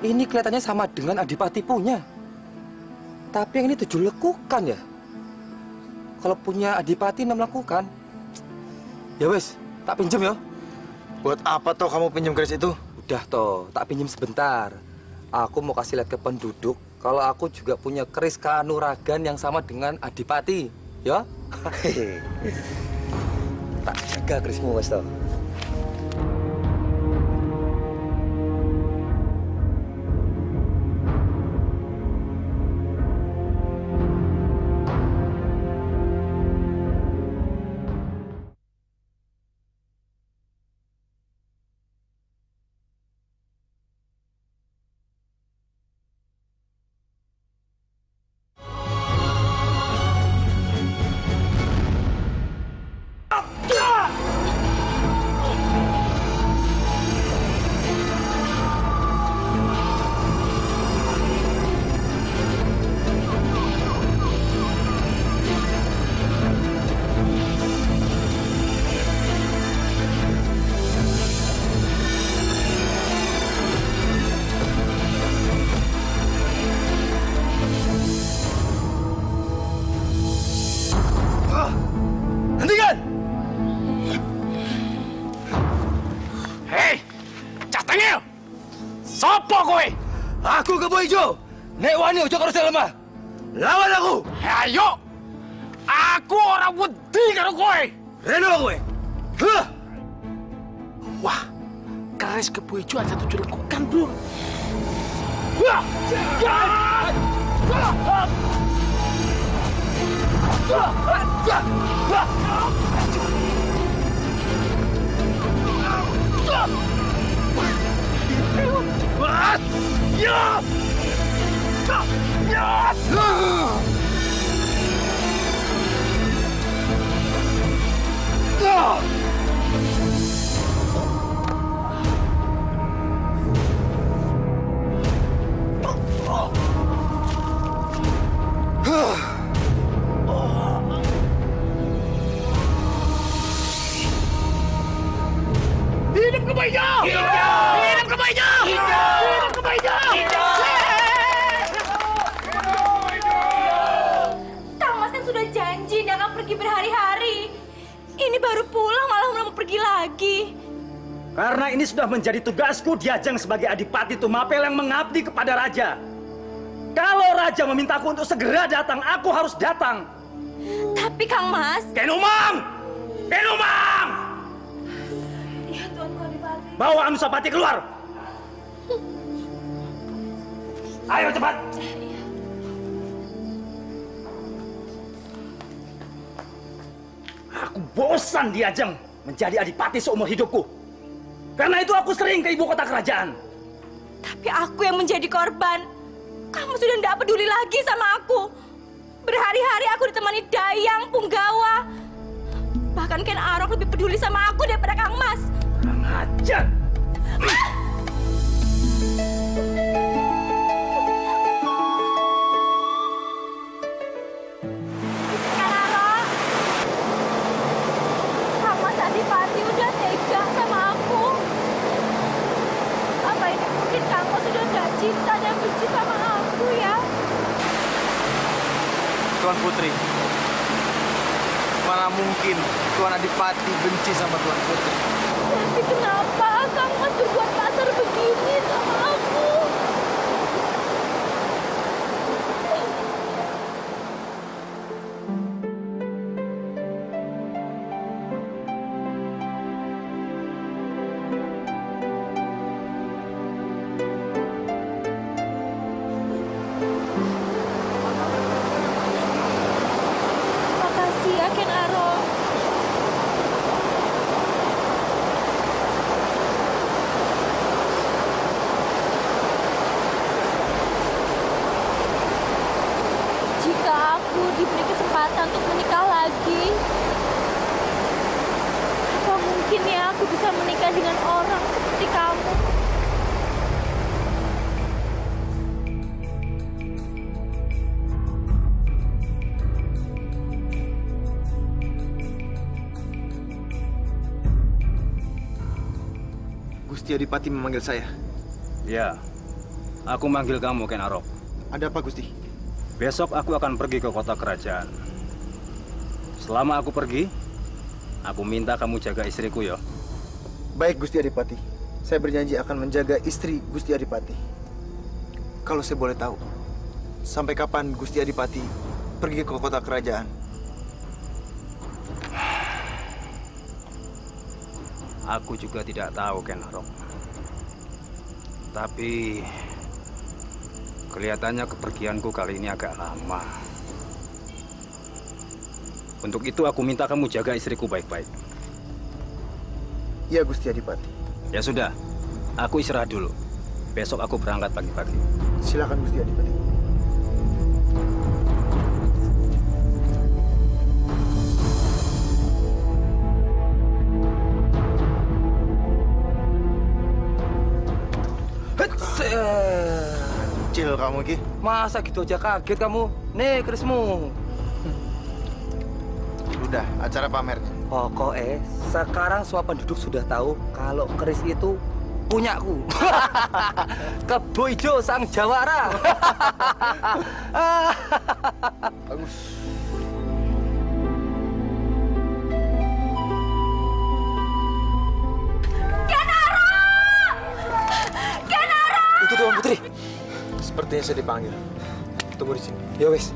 [SPEAKER 1] ini kelihatannya sama dengan Adipati punya. Tapi yang ini 7 lekukan ya? Kalau punya Adipati 6 lekukan. Ya wes, tak pinjem ya.
[SPEAKER 2] Buat apa toh kamu pinjam keris itu?
[SPEAKER 1] Udah toh, tak pinjem sebentar. Aku mau kasih lihat ke penduduk kalau aku juga punya keris kanuragan yang sama dengan Adipati, ya? Tak jaga kerismu wes toh. Ijo, nek wani ojo karo lemah. Lawan aku.
[SPEAKER 3] Ayo. Aku orang wedi karo kowe.
[SPEAKER 1] Reno kowe. Hah.
[SPEAKER 3] Wah, keris kebo ijo aja tujuh lekukan, Bro. Wah!
[SPEAKER 9] Hidup Kebo Ijo! Hidup Kebo Ijo! Hidup Kebo Ijo!
[SPEAKER 4] Kang Mas kan sudah janji dia akan pergi berhari-hari. Ini baru pulang malah mau pergi lagi.
[SPEAKER 10] Karena ini sudah menjadi tugasku Diajeng sebagai Adipati Tumapel yang mengabdi kepada Raja. Kalau Raja memintaku untuk segera datang, aku harus datang.
[SPEAKER 4] Tapi Kang Mas...
[SPEAKER 10] Ken Umang! Ken Umang!
[SPEAKER 4] Ya Tuanku Adipati.
[SPEAKER 10] Bawa Anusapati keluar! Ayo cepat! Aku bosan Diajeng menjadi adipati seumur hidupku. Karena itu aku sering ke ibu kota kerajaan.
[SPEAKER 4] Tapi aku yang menjadi korban. Kamu sudah tidak peduli lagi sama aku. Berhari-hari aku ditemani Dayang, Punggawa. Bahkan Ken Arok lebih peduli sama aku daripada Kang Mas.
[SPEAKER 10] Kurang ajar!
[SPEAKER 4] Kang Arok, Kang Mas Adipati udah tega sama aku. Apa ini mungkin Kang Mas sudah nggak cinta dan benci sama aku ya?
[SPEAKER 2] Tuan Putri, mana mungkin Tuan Adipati benci sama Tuan Putri?
[SPEAKER 4] Tapi kenapa Kang Mas berbuat kasar begini sama aku? Makasih ya Ken Arok. Jika aku diberi kesempatan untuk menikah lagi, apa mungkin ya aku bisa menikah dengan orang seperti kamu?
[SPEAKER 2] Gusti Adipati memanggil saya.
[SPEAKER 10] Ya, aku manggil kamu Ken Arok.
[SPEAKER 2] Ada apa, Gusti?
[SPEAKER 10] Besok aku akan pergi ke kota kerajaan. Selama aku pergi, aku minta kamu jaga istriku ya.
[SPEAKER 2] Baik, Gusti Adipati. Saya berjanji akan menjaga istri Gusti Adipati. Kalau saya boleh tahu, sampai kapan Gusti Adipati pergi ke kota kerajaan?
[SPEAKER 10] Aku juga tidak tahu Ken Arok. Tapi kelihatannya kepergianku kali ini agak lama. Untuk itu aku minta kamu jaga istriku baik-baik.
[SPEAKER 2] Iya, Gusti Adipati.
[SPEAKER 10] Ya sudah, aku istirahat dulu. Besok aku berangkat pagi-pagi.
[SPEAKER 2] Silakan, Gusti Adipati. Kecil kamu, Ki.
[SPEAKER 1] Masa gitu aja kaget kamu? Nih, kerismu.
[SPEAKER 2] Sudah, acara pamernya.
[SPEAKER 1] Pokoknya sekarang semua penduduk sudah tahu kalau keris itu punyaku. Kebo Ijo sang jawara.
[SPEAKER 2] Bagus.
[SPEAKER 1] Itu Tuan Putri.
[SPEAKER 2] Sepertinya Sepertinya saya dipanggil. Tunggu di sini.
[SPEAKER 1] Ya wes.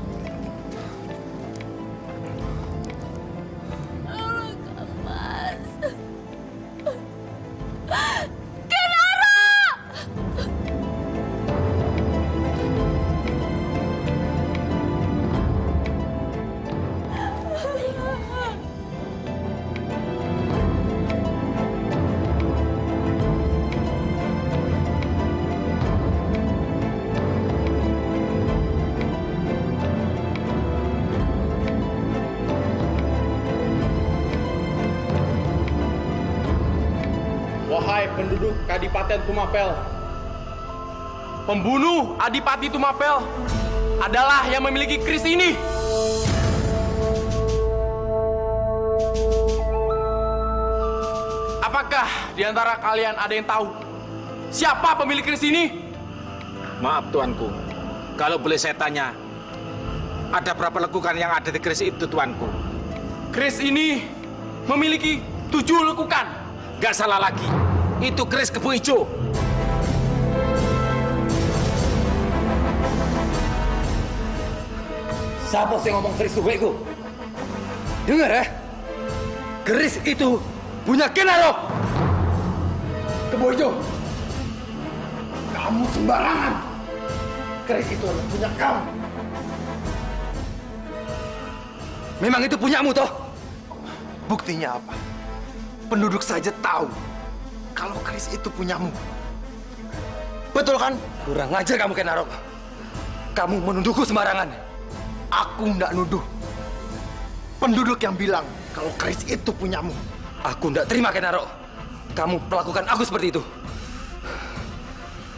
[SPEAKER 5] Wahai penduduk Kadipaten Tumapel, pembunuh Adipati Tumapel adalah yang memiliki keris ini. Apakah di antara kalian ada yang tahu siapa pemilik keris ini?
[SPEAKER 3] Maaf tuanku, kalau boleh saya tanya, ada berapa lekukan yang ada di keris itu tuanku?
[SPEAKER 5] Keris ini memiliki 7 lekukan.
[SPEAKER 3] Gak salah lagi, itu keris kebu hijau.
[SPEAKER 1] Siapa sih ngomong keris itu? Dengar ya, keris itu punya Kenarok.
[SPEAKER 9] Kebo Hijau, kamu sembarangan. Keris itu adalah punya kamu.
[SPEAKER 1] Memang itu punyamu toh?
[SPEAKER 2] Buktinya apa? Penduduk saja tahu kalau keris itu punyamu. Betul kan?
[SPEAKER 1] Kurang ajar kamu, Kenarok. Kamu menuduhku sembarangan.
[SPEAKER 2] Aku nggak nuduh. Penduduk yang bilang kalau keris itu punyamu.
[SPEAKER 1] Aku nggak terima, Kenarok. Kamu melakukan aku seperti itu.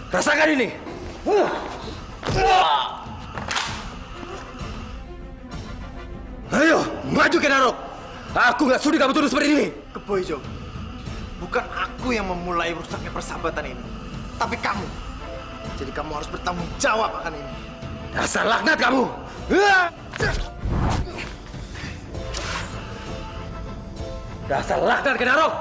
[SPEAKER 1] Rasakan ini. Ayo, maju, Kenarok. Aku nggak sudi kamu tuduh seperti ini.
[SPEAKER 2] Kebo Hijau, bukan aku yang memulai rusaknya persahabatan ini, tapi kamu. Jadi kamu harus bertanggung jawab akan ini.
[SPEAKER 1] Dasar laknat kamu. Dasar laknat, Kenarok.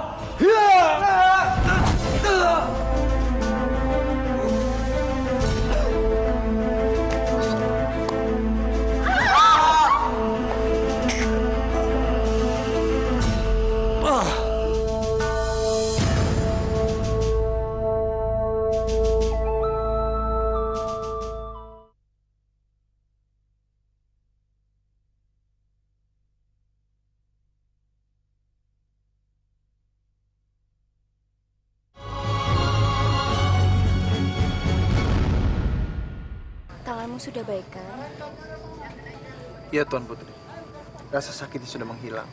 [SPEAKER 4] Tanganmu sudah baik kan?
[SPEAKER 2] Iya, Tuan Putri. Rasa sakitnya sudah menghilang.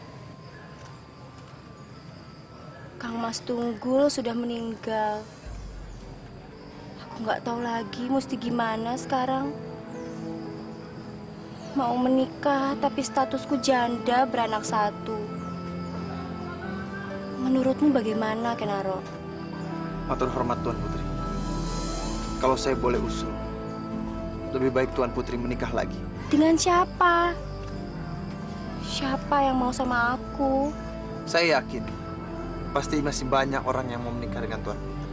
[SPEAKER 4] Kang Mas Tunggul sudah meninggal. Aku nggak tahu lagi mesti gimana sekarang. Mau menikah tapi statusku janda beranak satu. Menurutmu bagaimana, Kenaro?
[SPEAKER 2] Matur hormat Tuan Putri. Kalau saya boleh usul, lebih baik Tuan Putri menikah lagi.
[SPEAKER 4] Dengan siapa? Siapa yang mau sama aku?
[SPEAKER 2] Saya yakin, pasti masih banyak orang yang mau menikah dengan Tuan Putri.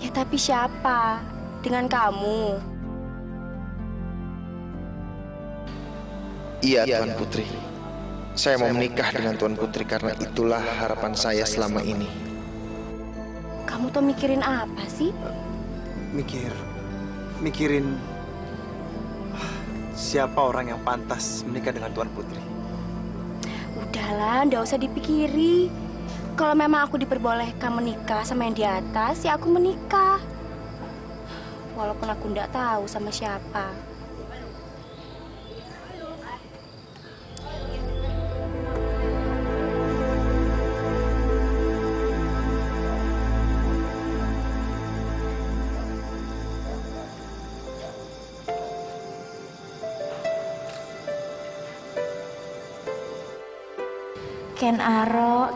[SPEAKER 4] Ya tapi siapa? Dengan kamu?
[SPEAKER 2] Iya, Tuan Putri. Saya mau menikah dengan Tuan Putri karena itulah harapan saya selama ini.
[SPEAKER 4] Kamu tuh mikirin apa sih?
[SPEAKER 2] Mikirin siapa orang yang pantas menikah dengan Tuan Putri.
[SPEAKER 4] Udahlah, nggak usah dipikiri. Kalau memang aku diperbolehkan menikah sama yang di atas, ya aku menikah. Walaupun aku nggak tahu sama siapa. Ken Aro,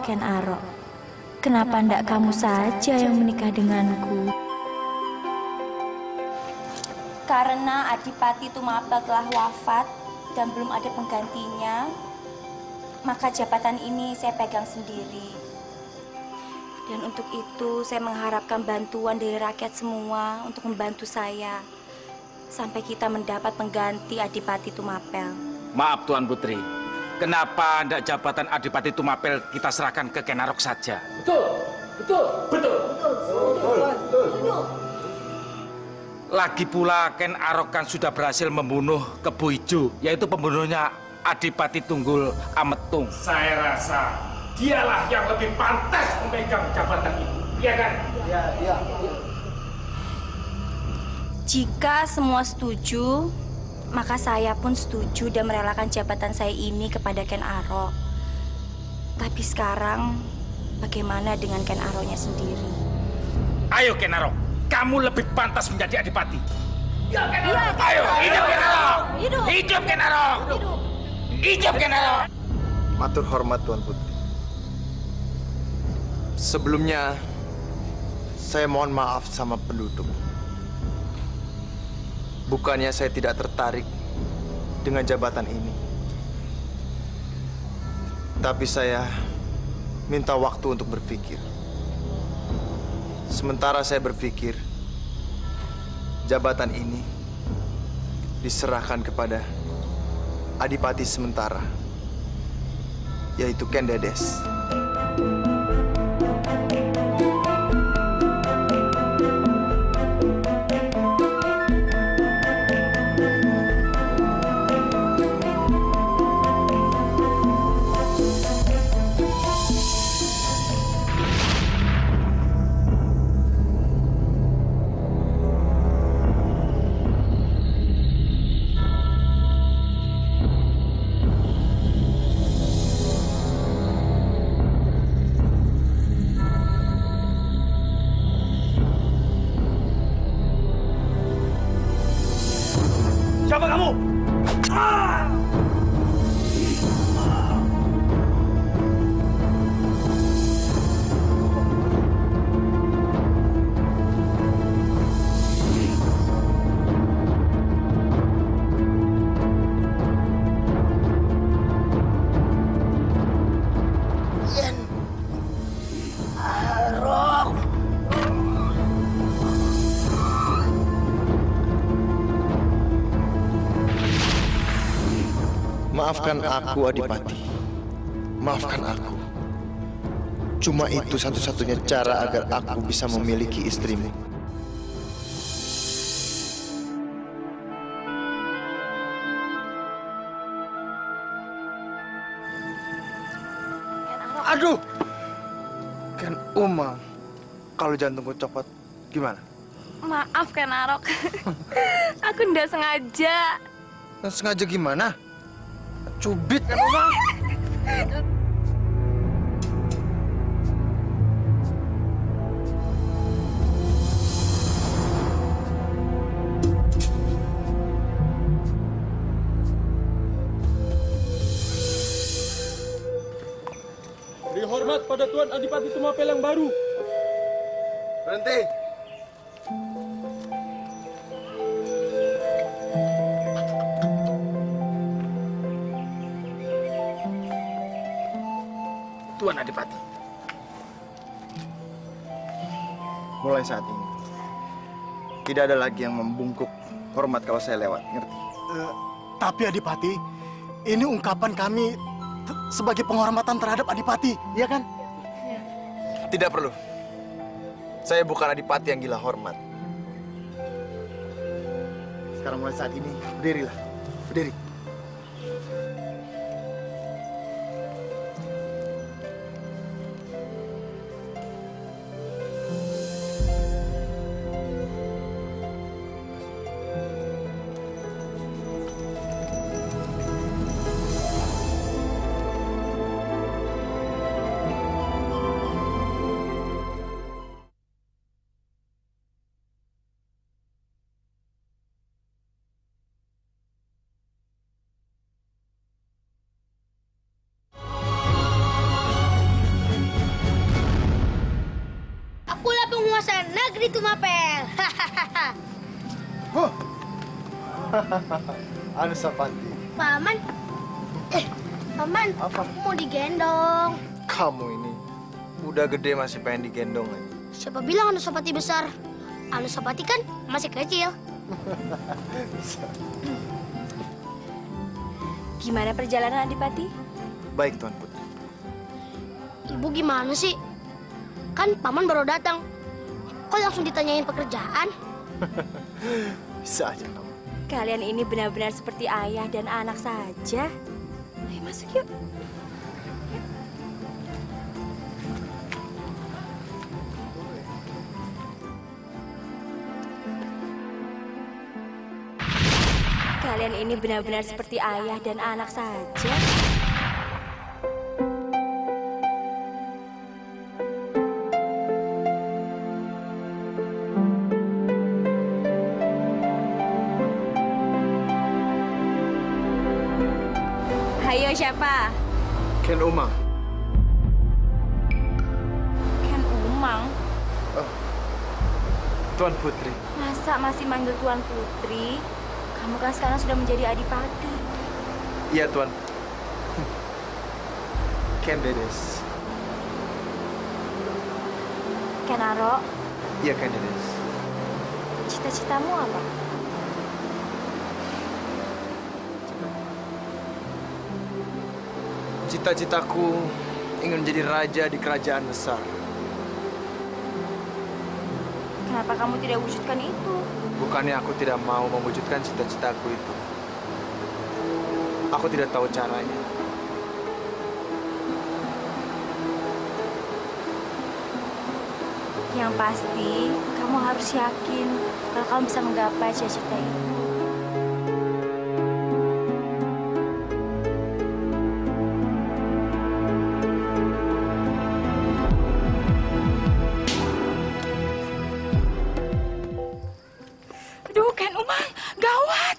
[SPEAKER 4] kenapa ndak kamu saja yang menikah denganku? Karena Adipati Tumapel telah wafat dan belum ada penggantinya, maka jabatan ini saya pegang sendiri. Dan untuk itu saya mengharapkan bantuan dari rakyat semua untuk membantu saya. sampai kita mendapat pengganti Adipati Tumapel.
[SPEAKER 10] Maaf Tuan Putri, kenapa tidak jabatan Adipati Tumapel kita serahkan ke Ken Arok saja?
[SPEAKER 1] Betul.
[SPEAKER 10] Lagi pula Ken Arok kan sudah berhasil membunuh Kebo Ijo, yaitu pembunuhnya Adipati Tunggul Ametung.
[SPEAKER 3] Saya rasa dialah yang lebih pantas memegang jabatan itu. Iya kan?
[SPEAKER 1] Iya.
[SPEAKER 4] Jika semua setuju, maka saya pun setuju dan merelakan jabatan saya ini kepada Ken Arok. Tapi sekarang, bagaimana dengan Ken Aroknya sendiri?
[SPEAKER 10] Ayo Ken Arok, kamu lebih pantas menjadi Adipati.
[SPEAKER 9] Ya, Ken Arok.
[SPEAKER 10] Ayo, hidup Ken Arok!
[SPEAKER 4] Hidup!
[SPEAKER 10] Hidup Ken Arok! Hidup Ken Arok!
[SPEAKER 2] Matur hormat Tuan Putri. Sebelumnya, saya mohon maaf sama penduduk. Bukannya saya tidak tertarik dengan jabatan ini. Tapi saya minta waktu untuk berpikir. Sementara saya berpikir, jabatan ini diserahkan kepada Adipati sementara, yaitu Ken Dedes.
[SPEAKER 10] Siapa kamu?
[SPEAKER 2] Maafkan aku, Adipati. Maafkan aku. Cuma itu satu-satunya cara agar aku bisa memiliki istrimu. Aduh! Ken Umang, kalau jantungku copot, gimana?
[SPEAKER 6] Maaf Ken Arok. Aku nggak sengaja.
[SPEAKER 2] Nggak sengaja gimana? Cubit kan Umang?
[SPEAKER 5] Beri hormat pada Tuan Adipati Tumapel yang baru.
[SPEAKER 2] Berhenti.
[SPEAKER 10] Tuan Adipati.
[SPEAKER 2] Mulai saat ini, tidak ada lagi yang membungkuk hormat kalau saya lewat, ngerti?
[SPEAKER 11] Tapi Adipati, ini ungkapan kami sebagai penghormatan terhadap Adipati, ya kan?
[SPEAKER 2] Tidak perlu. Saya bukan Adipati yang gila hormat. Sekarang mulai saat ini, berdirilah. Berdiri.
[SPEAKER 12] Akulah penguasa negeri Tumapel.
[SPEAKER 2] Oh. Anusapati.
[SPEAKER 12] Paman. Paman.
[SPEAKER 2] Apa?
[SPEAKER 12] Aku mau digendong.
[SPEAKER 2] Kamu ini udah gede masih pengen digendong lagi.
[SPEAKER 12] Siapa bilang Anusapati besar? Anusapati kan masih kecil.
[SPEAKER 4] Gimana perjalanan Adipati?
[SPEAKER 2] Baik, Tuan Putri.
[SPEAKER 12] Ibu gimana sih? Kan paman baru datang. Kok langsung ditanyain pekerjaan?
[SPEAKER 2] Bisa aja kamu.
[SPEAKER 4] Kalian ini benar-benar seperti ayah dan anak saja. Ayo masuk yuk. Kalian ini benar-benar seperti ayah dan anak saja. Hayo siapa?
[SPEAKER 2] Ken Umang.
[SPEAKER 4] Ken Umang?
[SPEAKER 2] Oh, Tuan Putri.
[SPEAKER 4] Masa masih manggil Tuan Putri? Kamu kan sekarang sudah menjadi adipati.
[SPEAKER 2] Iya, Tuan. Ken Dedes.
[SPEAKER 4] Ken Aro,
[SPEAKER 2] Iya, Ken Dedes.
[SPEAKER 4] cita-citamu apa?
[SPEAKER 2] Cita-citaku ingin menjadi raja di kerajaan besar.
[SPEAKER 4] Kenapa kamu tidak wujudkan itu?
[SPEAKER 2] Bukannya aku tidak mau mewujudkan cita-citaku itu. Aku tidak tahu caranya.
[SPEAKER 4] Yang pasti, kamu harus yakin kalau kamu bisa menggapai cita-cita itu.
[SPEAKER 6] Aduh, Ken Umang, gawat.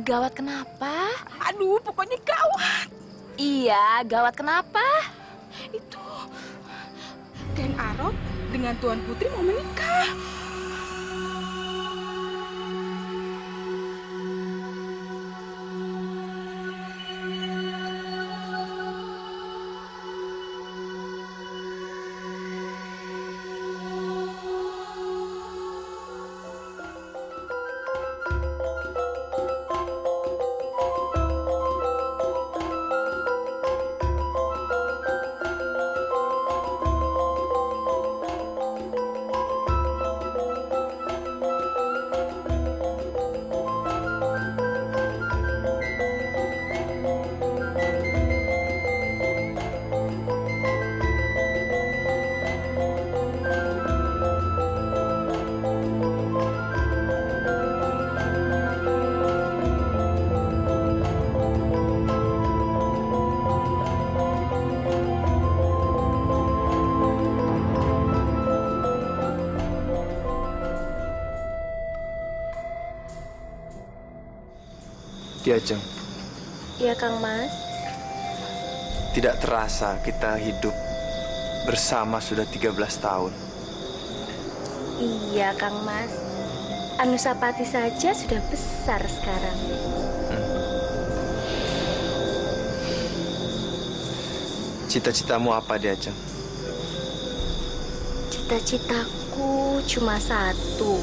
[SPEAKER 6] Gawat kenapa? Aduh, pokoknya gawat. Iya, gawat kenapa? Itu, Ken Aro dengan Tuan Putri mau menikah.
[SPEAKER 2] Diajeng,
[SPEAKER 4] Iya, Kang Mas.
[SPEAKER 2] tidak terasa kita hidup bersama sudah 13 tahun.
[SPEAKER 4] Iya, Kang Mas. Anusapati saja sudah besar sekarang.
[SPEAKER 2] Cita-citamu apa, Diajeng?
[SPEAKER 4] Cita-citaku cuma satu,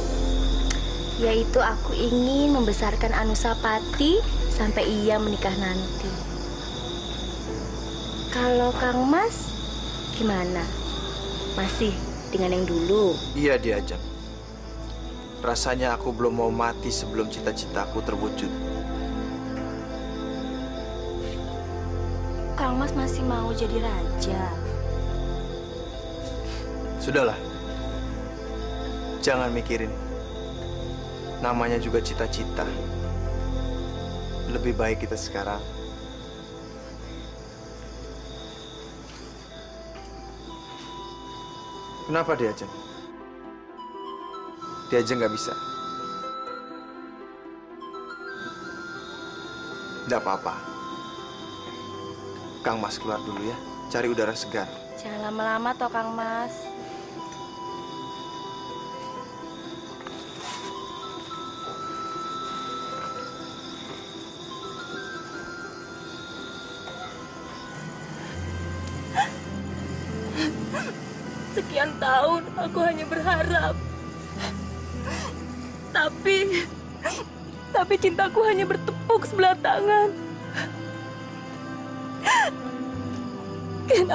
[SPEAKER 4] yaitu aku ingin membesarkan Anusapati sampai ia menikah nanti. Kalau Kang Mas, gimana? Masih dengan yang dulu?
[SPEAKER 2] Iya, Diajeng. Rasanya aku belum mau mati sebelum cita-citaku terwujud.
[SPEAKER 4] Kang Mas masih mau jadi raja?
[SPEAKER 2] Sudahlah. Jangan mikirin. Namanya juga cita-cita. Lebih baik kita sekarang kenapa Diajeng? Diajeng nggak bisa. Nggak apa-apa. Kang Mas keluar dulu ya, cari udara segar.
[SPEAKER 4] Jangan lama-lama toh, Kang Mas.
[SPEAKER 6] Sekian tahun aku hanya berharap Tapi cintaku hanya bertepuk sebelah tangan. Ken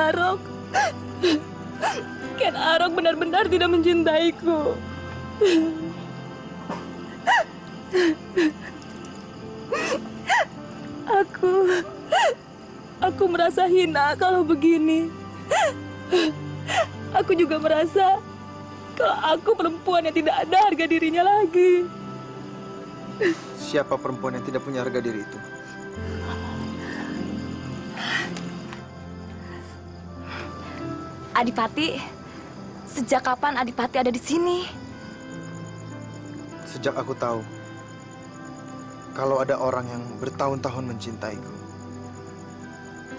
[SPEAKER 6] Arok benar-benar tidak mencintaiku. Aku merasa hina kalau begini. Aku juga merasa kalau aku perempuan yang tidak ada harga dirinya lagi.
[SPEAKER 2] Siapa perempuan yang tidak punya harga diri itu?
[SPEAKER 4] Adipati, sejak kapan Adipati ada di sini?
[SPEAKER 2] Sejak aku tahu kalau ada orang yang bertahun-tahun mencintaiku,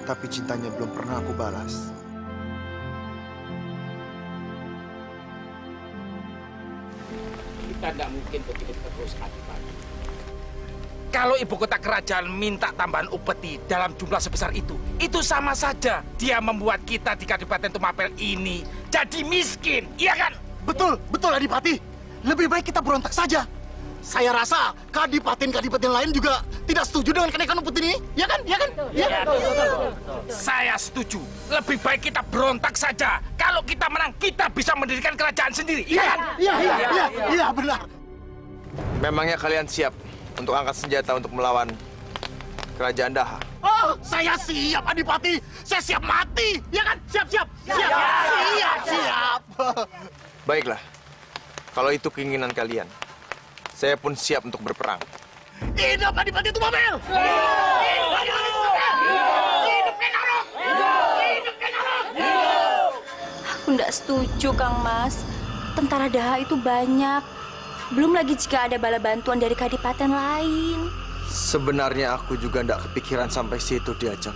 [SPEAKER 2] tapi cintanya belum pernah aku balas.
[SPEAKER 3] Kita tidak mungkin begitu terus, Adipati.
[SPEAKER 13] Kalau ibu kota kerajaan minta tambahan upeti dalam jumlah sebesar itu sama saja dia membuat kita di Kadipaten Tumapel ini jadi miskin, iya kan?
[SPEAKER 11] Betul, betul Adipati. Lebih baik kita berontak saja. Saya rasa kadipaten-kadipaten lain juga tidak setuju dengan kenaikan upeti ini, ya kan? Ya kan? Ya.
[SPEAKER 13] Saya setuju. Lebih baik kita berontak saja. Kalau kita menang, kita bisa mendirikan kerajaan sendiri, iya kan?
[SPEAKER 11] Iya, benar.
[SPEAKER 2] Memangnya kalian siap untuk angkat senjata untuk melawan kerajaan Daha?
[SPEAKER 11] Oh, saya siap Adipati. Saya siap mati, ya kan? Siap.
[SPEAKER 2] Baiklah, kalau itu keinginan kalian, saya pun siap untuk berperang.
[SPEAKER 11] Hidup Adipati Tumapel!
[SPEAKER 4] Aku tidak setuju, Kang Mas. Tentara Daha itu banyak. Belum lagi jika ada bala bantuan dari kadipaten lain.
[SPEAKER 2] Sebenarnya aku juga tidak kepikiran sampai situ diajak.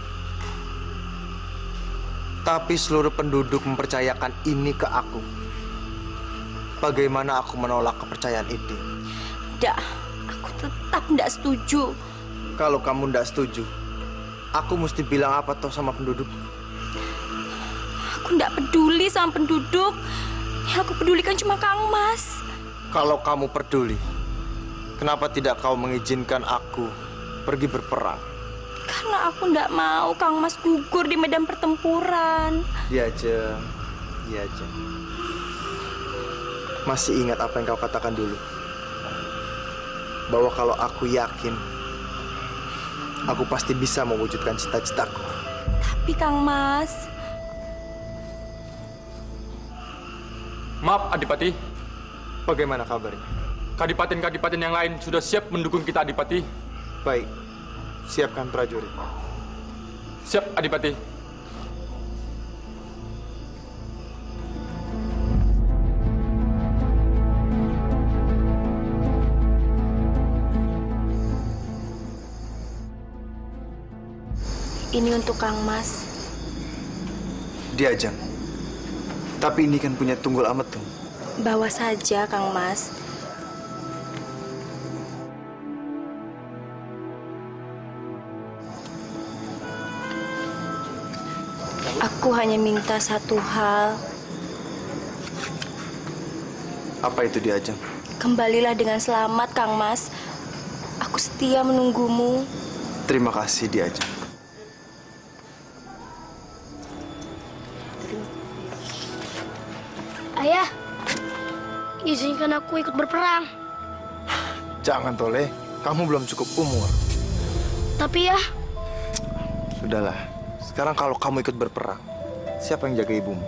[SPEAKER 2] Tapi seluruh penduduk mempercayakan ini ke aku. Bagaimana aku menolak kepercayaan itu?
[SPEAKER 4] Tidak, aku tetap tidak setuju.
[SPEAKER 2] Kalau kamu tidak setuju, aku mesti bilang apa toh sama penduduk?
[SPEAKER 4] Aku tidak peduli sama penduduk. Yang aku pedulikan cuma Kang Mas.
[SPEAKER 2] Kalau kamu peduli, kenapa tidak kau mengizinkan aku pergi berperang?
[SPEAKER 4] Karena aku tidak mau Kang Mas gugur di medan pertempuran.
[SPEAKER 2] Iya aja. Masih ingat apa yang kau katakan dulu? Bahwa kalau aku yakin, aku pasti bisa mewujudkan cita-citaku.
[SPEAKER 4] Tapi Kang Mas...
[SPEAKER 5] Maaf, Adipati.
[SPEAKER 2] Bagaimana kabarnya?
[SPEAKER 5] Kadipaten-kadipaten yang lain sudah siap mendukung kita, Adipati.
[SPEAKER 2] Baik, siapkan prajurit.
[SPEAKER 5] Siap, Adipati.
[SPEAKER 4] Ini untuk Kang Mas.
[SPEAKER 2] Diajang. Tapi ini kan punya Tunggul Ametung.
[SPEAKER 4] Bawa saja, Kang Mas. Aku hanya minta satu hal.
[SPEAKER 2] Apa itu Diajang?
[SPEAKER 4] Kembalilah dengan selamat, Kang Mas. Aku setia menunggumu.
[SPEAKER 2] Terima kasih Diajang.
[SPEAKER 12] Ayah, izinkan aku ikut berperang.
[SPEAKER 2] Jangan Tole, kamu belum cukup umur.
[SPEAKER 12] Tapi ya,
[SPEAKER 2] Sudahlah, sekarang kalau kamu ikut berperang, siapa yang jaga ibumu?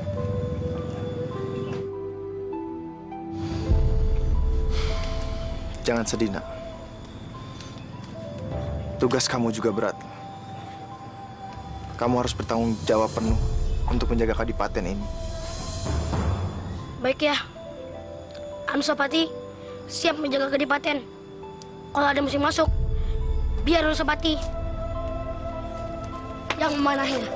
[SPEAKER 2] Jangan sedih, Nak. Tugas kamu juga berat. Kamu harus bertanggung jawab penuh untuk menjaga kadipaten ini.
[SPEAKER 12] baik ya. Anusapati siap menjaga kadipaten. Kalau ada musim masuk, biar Anusapati yang memanahinya.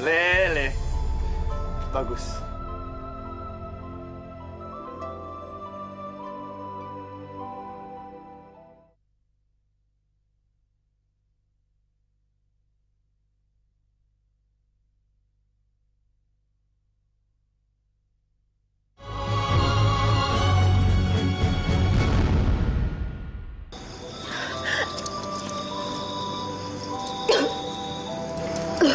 [SPEAKER 2] Lele. Bagus.
[SPEAKER 6] Apa?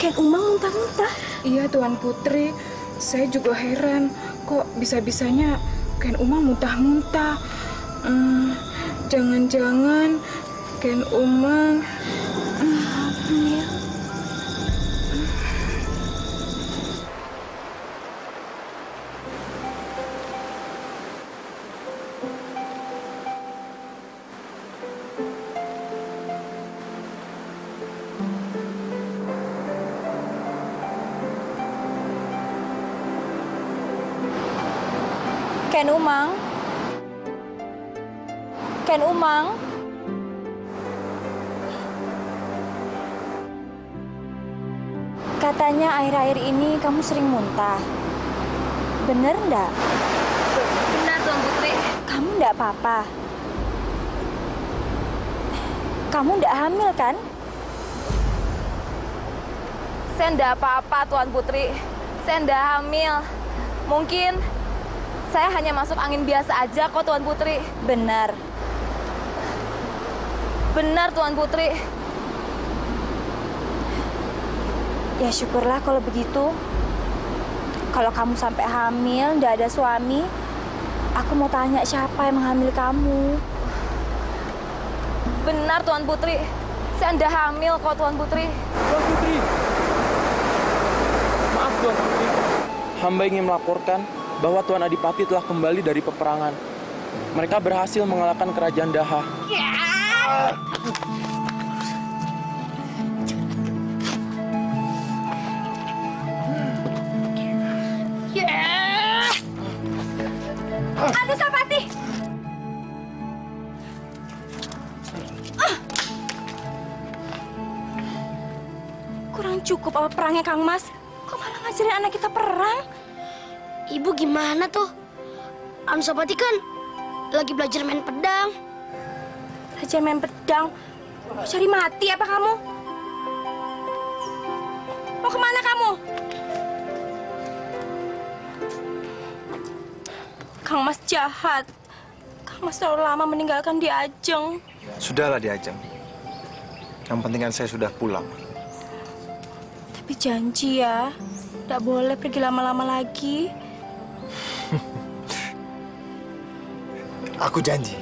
[SPEAKER 6] Ken Umang muntah-muntah?
[SPEAKER 14] Iya, Tuan Putri. Saya juga heran. Kok bisa-bisanya Ken Umang muntah-muntah? Jangan-jangan Ken Umang hamil.
[SPEAKER 4] Ken Umang? Ken Umang? Katanya akhir-akhir ini kamu sering muntah. Bener ndak?
[SPEAKER 6] Benar, Tuan Putri.
[SPEAKER 4] Kamu ndak apa-apa? Kamu ndak hamil kan?
[SPEAKER 6] Saya ndak apa-apa, Tuan Putri. Saya ndak hamil. Mungkin saya hanya masuk angin biasa aja kok, Tuan Putri.
[SPEAKER 4] Benar.
[SPEAKER 6] Benar, Tuan Putri.
[SPEAKER 4] Ya syukurlah kalau begitu. Kalau kamu sampai hamil, nggak ada suami, aku mau tanya siapa yang menghamili kamu.
[SPEAKER 6] Benar, Tuan Putri. Saya ndak hamil kok, Tuan Putri.
[SPEAKER 5] Tuan Putri. Maaf, Tuan Putri. Hamba ingin melaporkan bahwa Tuan Adipati telah kembali dari peperangan. Mereka berhasil mengalahkan kerajaan Daha.
[SPEAKER 6] Anusapati!
[SPEAKER 4] Kurang cukup apa perangnya, Kang Mas? Kok malah ngajarin anak kita perang?
[SPEAKER 12] Ibu gimana tuh? Anusapati kan lagi belajar main pedang.
[SPEAKER 4] Belajar main pedang? Mau cari mati apa kamu? Mau kemana kamu? Kang Mas jahat. Kang Mas terlalu lama meninggalkan di Ajeng.
[SPEAKER 2] Sudahlah di Ajeng. Yang penting kan saya sudah pulang.
[SPEAKER 4] Tapi janji ya, tidak boleh pergi lama-lama lagi.
[SPEAKER 2] Aku janji.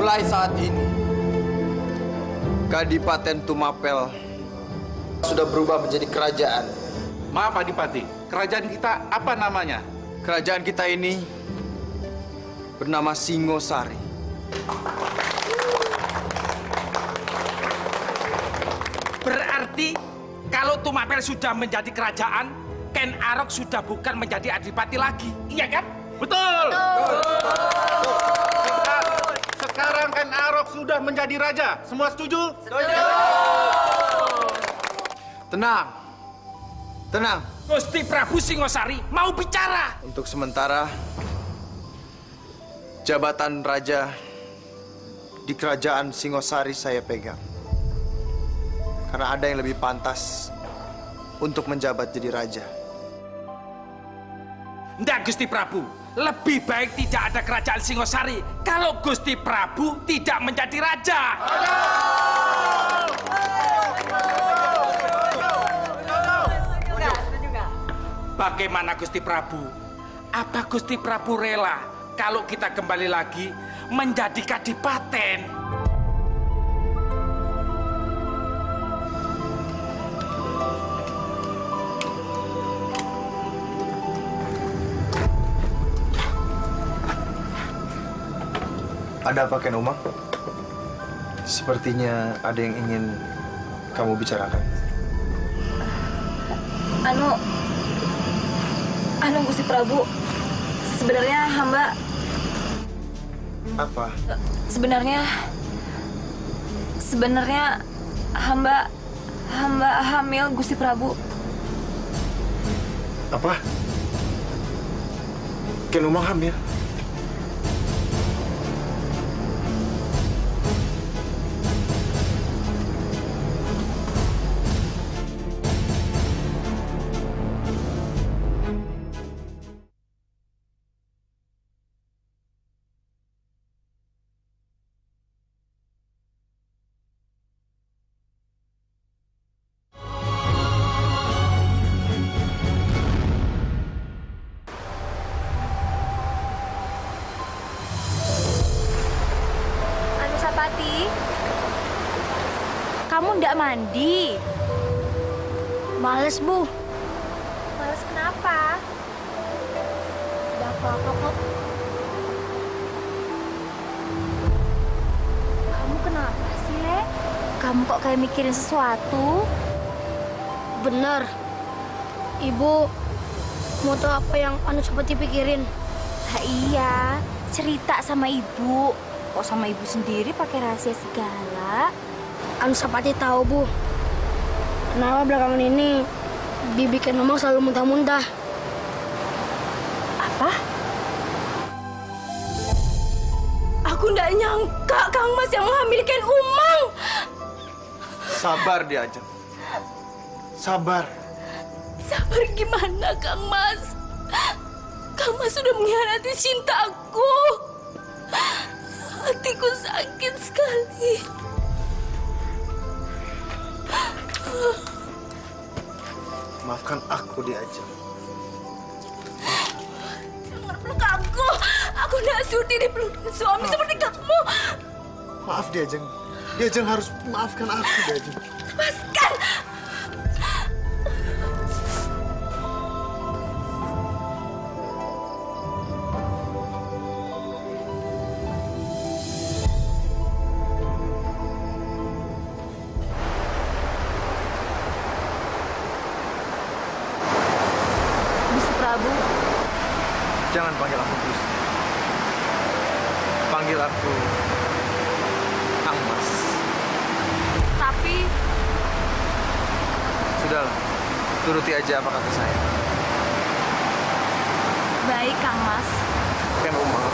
[SPEAKER 2] Mulai saat ini, Kadipaten Tumapel sudah berubah menjadi kerajaan.
[SPEAKER 13] Maaf, Adipati. Kerajaan kita apa namanya?
[SPEAKER 2] Kerajaan kita ini bernama Singosari.
[SPEAKER 13] Berarti kalau Tumapel sudah menjadi kerajaan, Ken Arok sudah bukan menjadi adipati lagi. Iya kan?
[SPEAKER 7] Betul. Sekarang Ken Arok sudah menjadi raja. Semua setuju?
[SPEAKER 2] Setuju. Tenang. Tenang.
[SPEAKER 13] Gusti Prabu Singosari mau bicara.
[SPEAKER 2] Untuk sementara, jabatan raja di kerajaan Singosari saya pegang. Karena ada yang lebih pantas untuk menjabat jadi raja.
[SPEAKER 13] Nggak, Gusti Prabu. Lebih baik tidak ada kerajaan Singosari kalau Gusti Prabu tidak menjadi raja. Bagaimana Gusti Prabu? Apa Gusti Prabu rela kalau kita kembali lagi menjadi kadipaten?
[SPEAKER 2] Ada apa, Ken Umang? Sepertinya ada yang ingin kamu bicarakan.
[SPEAKER 4] Gusti Prabu, sebenarnya hamba...
[SPEAKER 2] Apa?
[SPEAKER 4] Sebenarnya hamba hamil, Gusti Prabu.
[SPEAKER 2] Apa? Ken Umang hamil?
[SPEAKER 4] Kamu ndak mandi?
[SPEAKER 12] Males, Bu.
[SPEAKER 4] Males kenapa?
[SPEAKER 12] Gak apa-apa kok.
[SPEAKER 4] Kamu kenapa sih, Le? Kamu kok kayak mikirin sesuatu?
[SPEAKER 12] Bener. Ibu mau tahu apa yang Anusapati pikirin?
[SPEAKER 4] Iya, cerita sama ibu. Kok sama ibu sendiri pakai rahasia segala?
[SPEAKER 12] Anusapati tahu, Bu. Kenapa belakangan ini bibi Ken Umang selalu muntah-muntah?
[SPEAKER 4] Apa? Aku nggak nyangka Kang Mas yang menghamili Ken Umang.
[SPEAKER 2] Sabar dia, Ajeng. Sabar.
[SPEAKER 4] Sabar gimana, Kang Mas? Kang Mas sudah mengkhianati cintaku. Hatiku sakit sekali.
[SPEAKER 2] Maafkan aku, dia Ajeng.
[SPEAKER 4] Jangan peluk aku. Aku nggak sudi dipeluk suami seperti kamu.
[SPEAKER 11] Maaf, dia Ajeng. Dia Ajeng harus maafkan aku, dia Ajeng.
[SPEAKER 4] Lepaskan.
[SPEAKER 2] Jangan panggil aku Gusti. Panggil aku Kang Mas.
[SPEAKER 4] Tapi...
[SPEAKER 2] Sudahlah, turuti aja apa kata saya.
[SPEAKER 4] Baik, Kang Mas.
[SPEAKER 2] Ken Umang.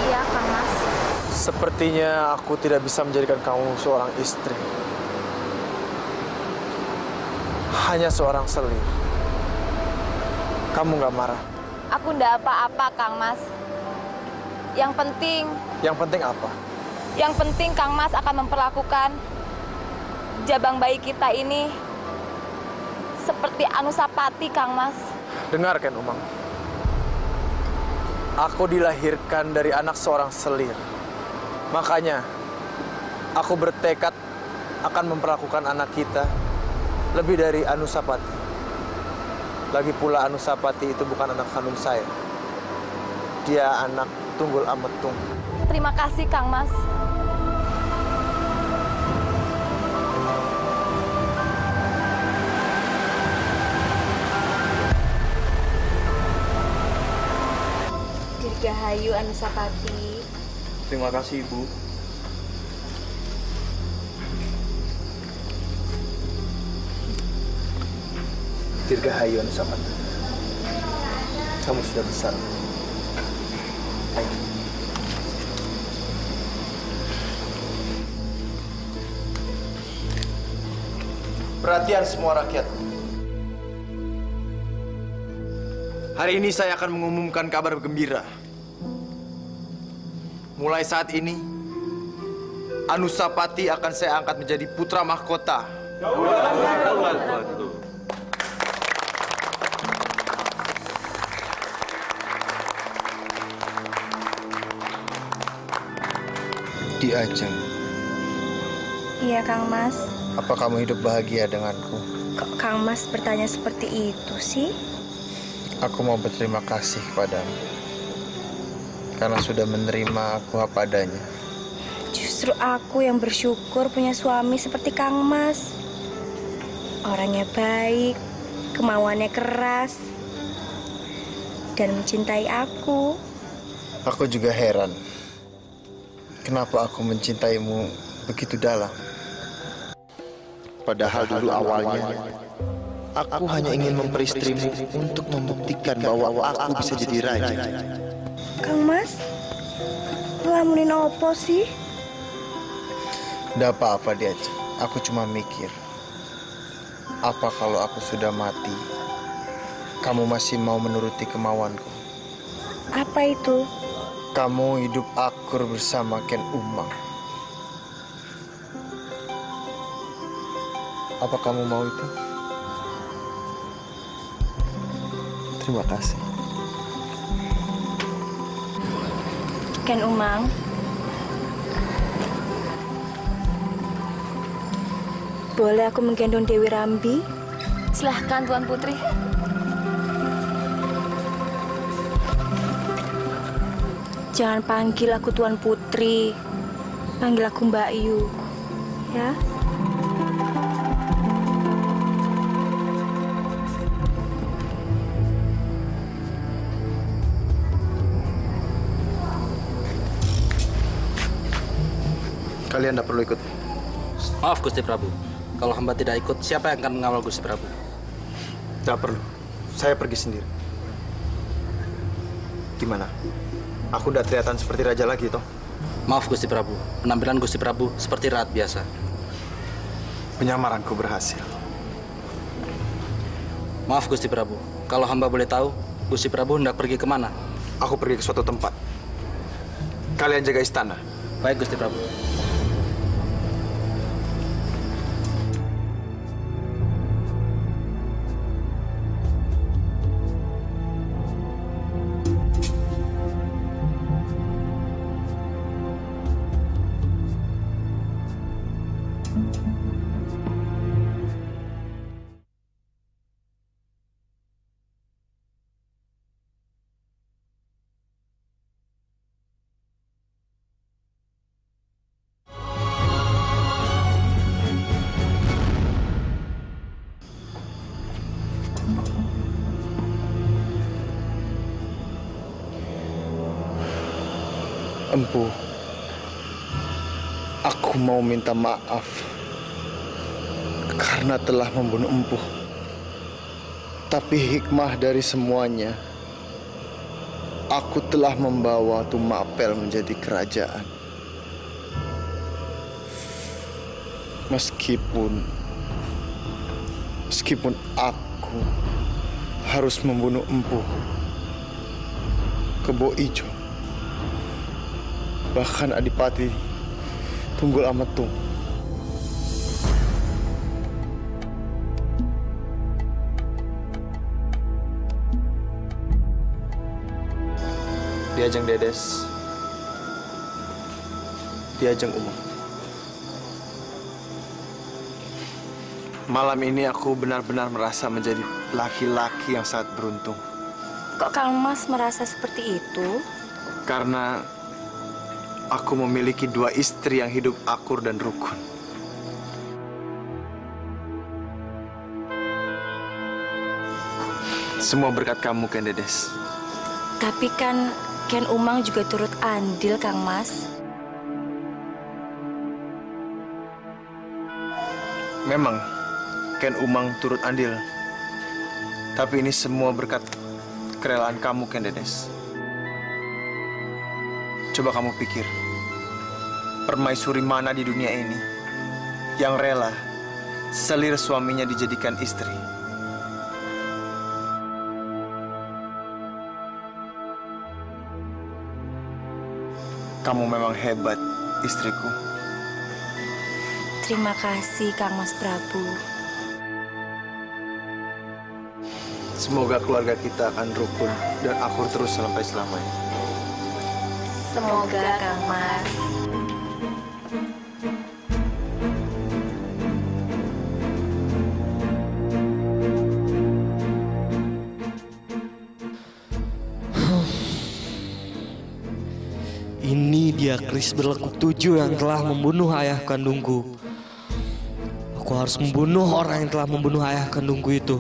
[SPEAKER 4] Iya, Kang Mas.
[SPEAKER 2] Sepertinya aku tidak bisa menjadikan kamu seorang istri. Hanya seorang selir. Kamu nggak marah?
[SPEAKER 4] Aku ndak apa-apa, Kang Mas. Yang penting
[SPEAKER 2] apa?
[SPEAKER 4] Yang penting Kang Mas akan memperlakukan jabang bayi kita ini seperti Anusapati, Kang Mas.
[SPEAKER 2] Dengar, Ken Umang. Aku dilahirkan dari anak seorang selir. Makanya, aku bertekad akan memperlakukan anak kita lebih dari Anusapati. Lagi pula Anusapati itu bukan anak kandung saya. Dia anak Tunggul Ametung.
[SPEAKER 4] Terima kasih, Kang Mas. Dirgahayu Anusapati.
[SPEAKER 2] Terima kasih, Ibu. Dirgahayu Anusapati. Kamu sudah besar. Ayo. Perhatian semua rakyat. Hari ini saya akan mengumumkan kabar gembira. Mulai saat ini, Anusapati akan saya angkat menjadi putra mahkota. Di Ajeng.
[SPEAKER 4] Iya, Kang Mas.
[SPEAKER 2] Apa kamu hidup bahagia denganku?
[SPEAKER 4] Kok Kang Mas bertanya seperti itu sih?
[SPEAKER 2] Aku mau berterima kasih kepadamu. Karena sudah menerima aku apa adanya.
[SPEAKER 4] Justru aku yang bersyukur punya suami seperti Kang Mas. Orangnya baik, kemauannya keras, dan mencintai aku.
[SPEAKER 2] Aku juga heran. Kenapa aku mencintaimu begitu dalam? Padahal dulu awalnya, aku hanya ingin memperistrimu untuk membuktikan bahwa aku bisa jadi raja.
[SPEAKER 4] Kang Mas, ngelamunin opo sih?
[SPEAKER 2] Nggak apa-apa diajak. Aku cuma mikir, apa kalau aku sudah mati, kamu masih mau menuruti kemauanku?
[SPEAKER 4] Apa itu?
[SPEAKER 2] Kamu hidup akur bersama Ken Umang. Apa kamu mau itu? Terima kasih.
[SPEAKER 4] Ken Umang, boleh aku menggendong Dewi Rambi?
[SPEAKER 6] Silahkan Tuan Putri.
[SPEAKER 4] Jangan panggil aku Tuan Putri, panggil aku Mbak Yu, ya?
[SPEAKER 2] Kalian tidak perlu ikut.
[SPEAKER 10] Maaf Gusti Prabu, kalau hamba tidak ikut, siapa yang akan mengawal Gusti Prabu?
[SPEAKER 2] Tidak perlu, saya pergi sendiri. Gimana? Aku udah kelihatan seperti raja lagi, toh?
[SPEAKER 10] Maaf Gusti Prabu, penampilan Gusti Prabu seperti rakyat biasa.
[SPEAKER 2] Penyamaranku berhasil.
[SPEAKER 10] Maaf Gusti Prabu, kalau hamba boleh tahu, Gusti Prabu hendak pergi kemana?
[SPEAKER 2] Aku pergi ke suatu tempat. Kalian jaga istana.
[SPEAKER 10] Baik Gusti Prabu.
[SPEAKER 2] Empu, aku mau minta maaf karena telah membunuh Empu. Tapi hikmah dari semuanya, aku telah membawa Tumapel menjadi kerajaan. Meskipun aku harus membunuh Empu, Kebo Ijo, bahkan Adipati Tunggul Ametung. Diajeng Dedes, Diajeng Umang. Malam ini aku benar-benar merasa menjadi laki-laki yang sangat beruntung.
[SPEAKER 4] Kok Kang Mas merasa seperti itu?
[SPEAKER 2] Karena aku memiliki dua istri yang hidup akur dan rukun. Semua berkat kamu, Ken Dedes.
[SPEAKER 4] Tapi kan Ken Umang juga turut andil, Kang Mas.
[SPEAKER 2] Memang Ken Umang turut andil. Tapi ini semua berkat kerelaan kamu, Ken Dedes. Coba kamu pikir, permaisuri mana di dunia ini yang rela selir suaminya dijadikan istri? Kamu memang hebat, istriku.
[SPEAKER 4] Terima kasih, Kang Mas Prabu.
[SPEAKER 2] Semoga keluarga kita akan rukun dan akur terus sampai selamanya.
[SPEAKER 4] Semoga, Kang Mas.
[SPEAKER 15] Ini dia keris berlekuk 7 yang telah membunuh ayah kandungku. Aku harus membunuh orang yang telah membunuh ayah kandungku itu.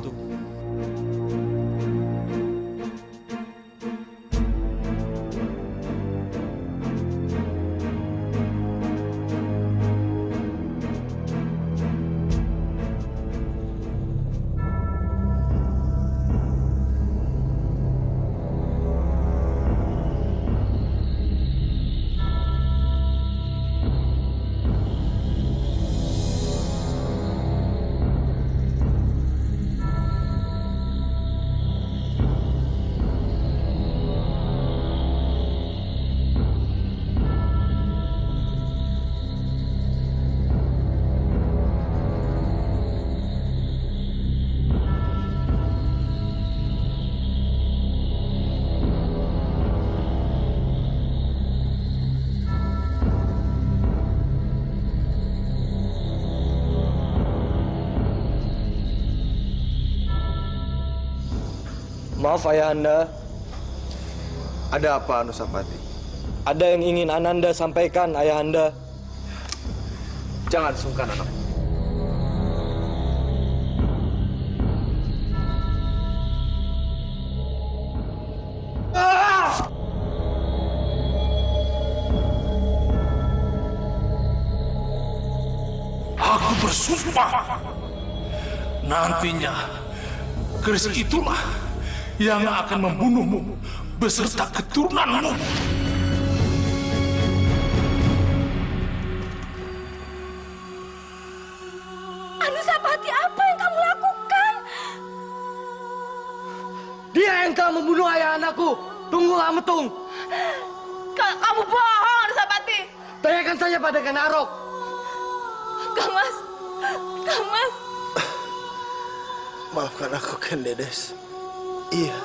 [SPEAKER 1] Maaf Ayahanda.
[SPEAKER 2] Ada apa, Anusapati?
[SPEAKER 1] Ada yang ingin Ananda sampaikan, Ayahanda.
[SPEAKER 2] Jangan sungkan, anak.
[SPEAKER 7] Aku bersumpah, nantinya keris itulah yang akan membunuhmu beserta keturunanmu.
[SPEAKER 6] Anusapati, apa yang kamu lakukan?
[SPEAKER 1] Dia yang telah membunuh ayah anakku. Tunggu Ametung.
[SPEAKER 6] Kamu bohong, Anusapati.
[SPEAKER 1] Tanyakan saja pada Kenarok.
[SPEAKER 6] Kang Mas.
[SPEAKER 2] Maafkan aku, Ken Dedes. Iya,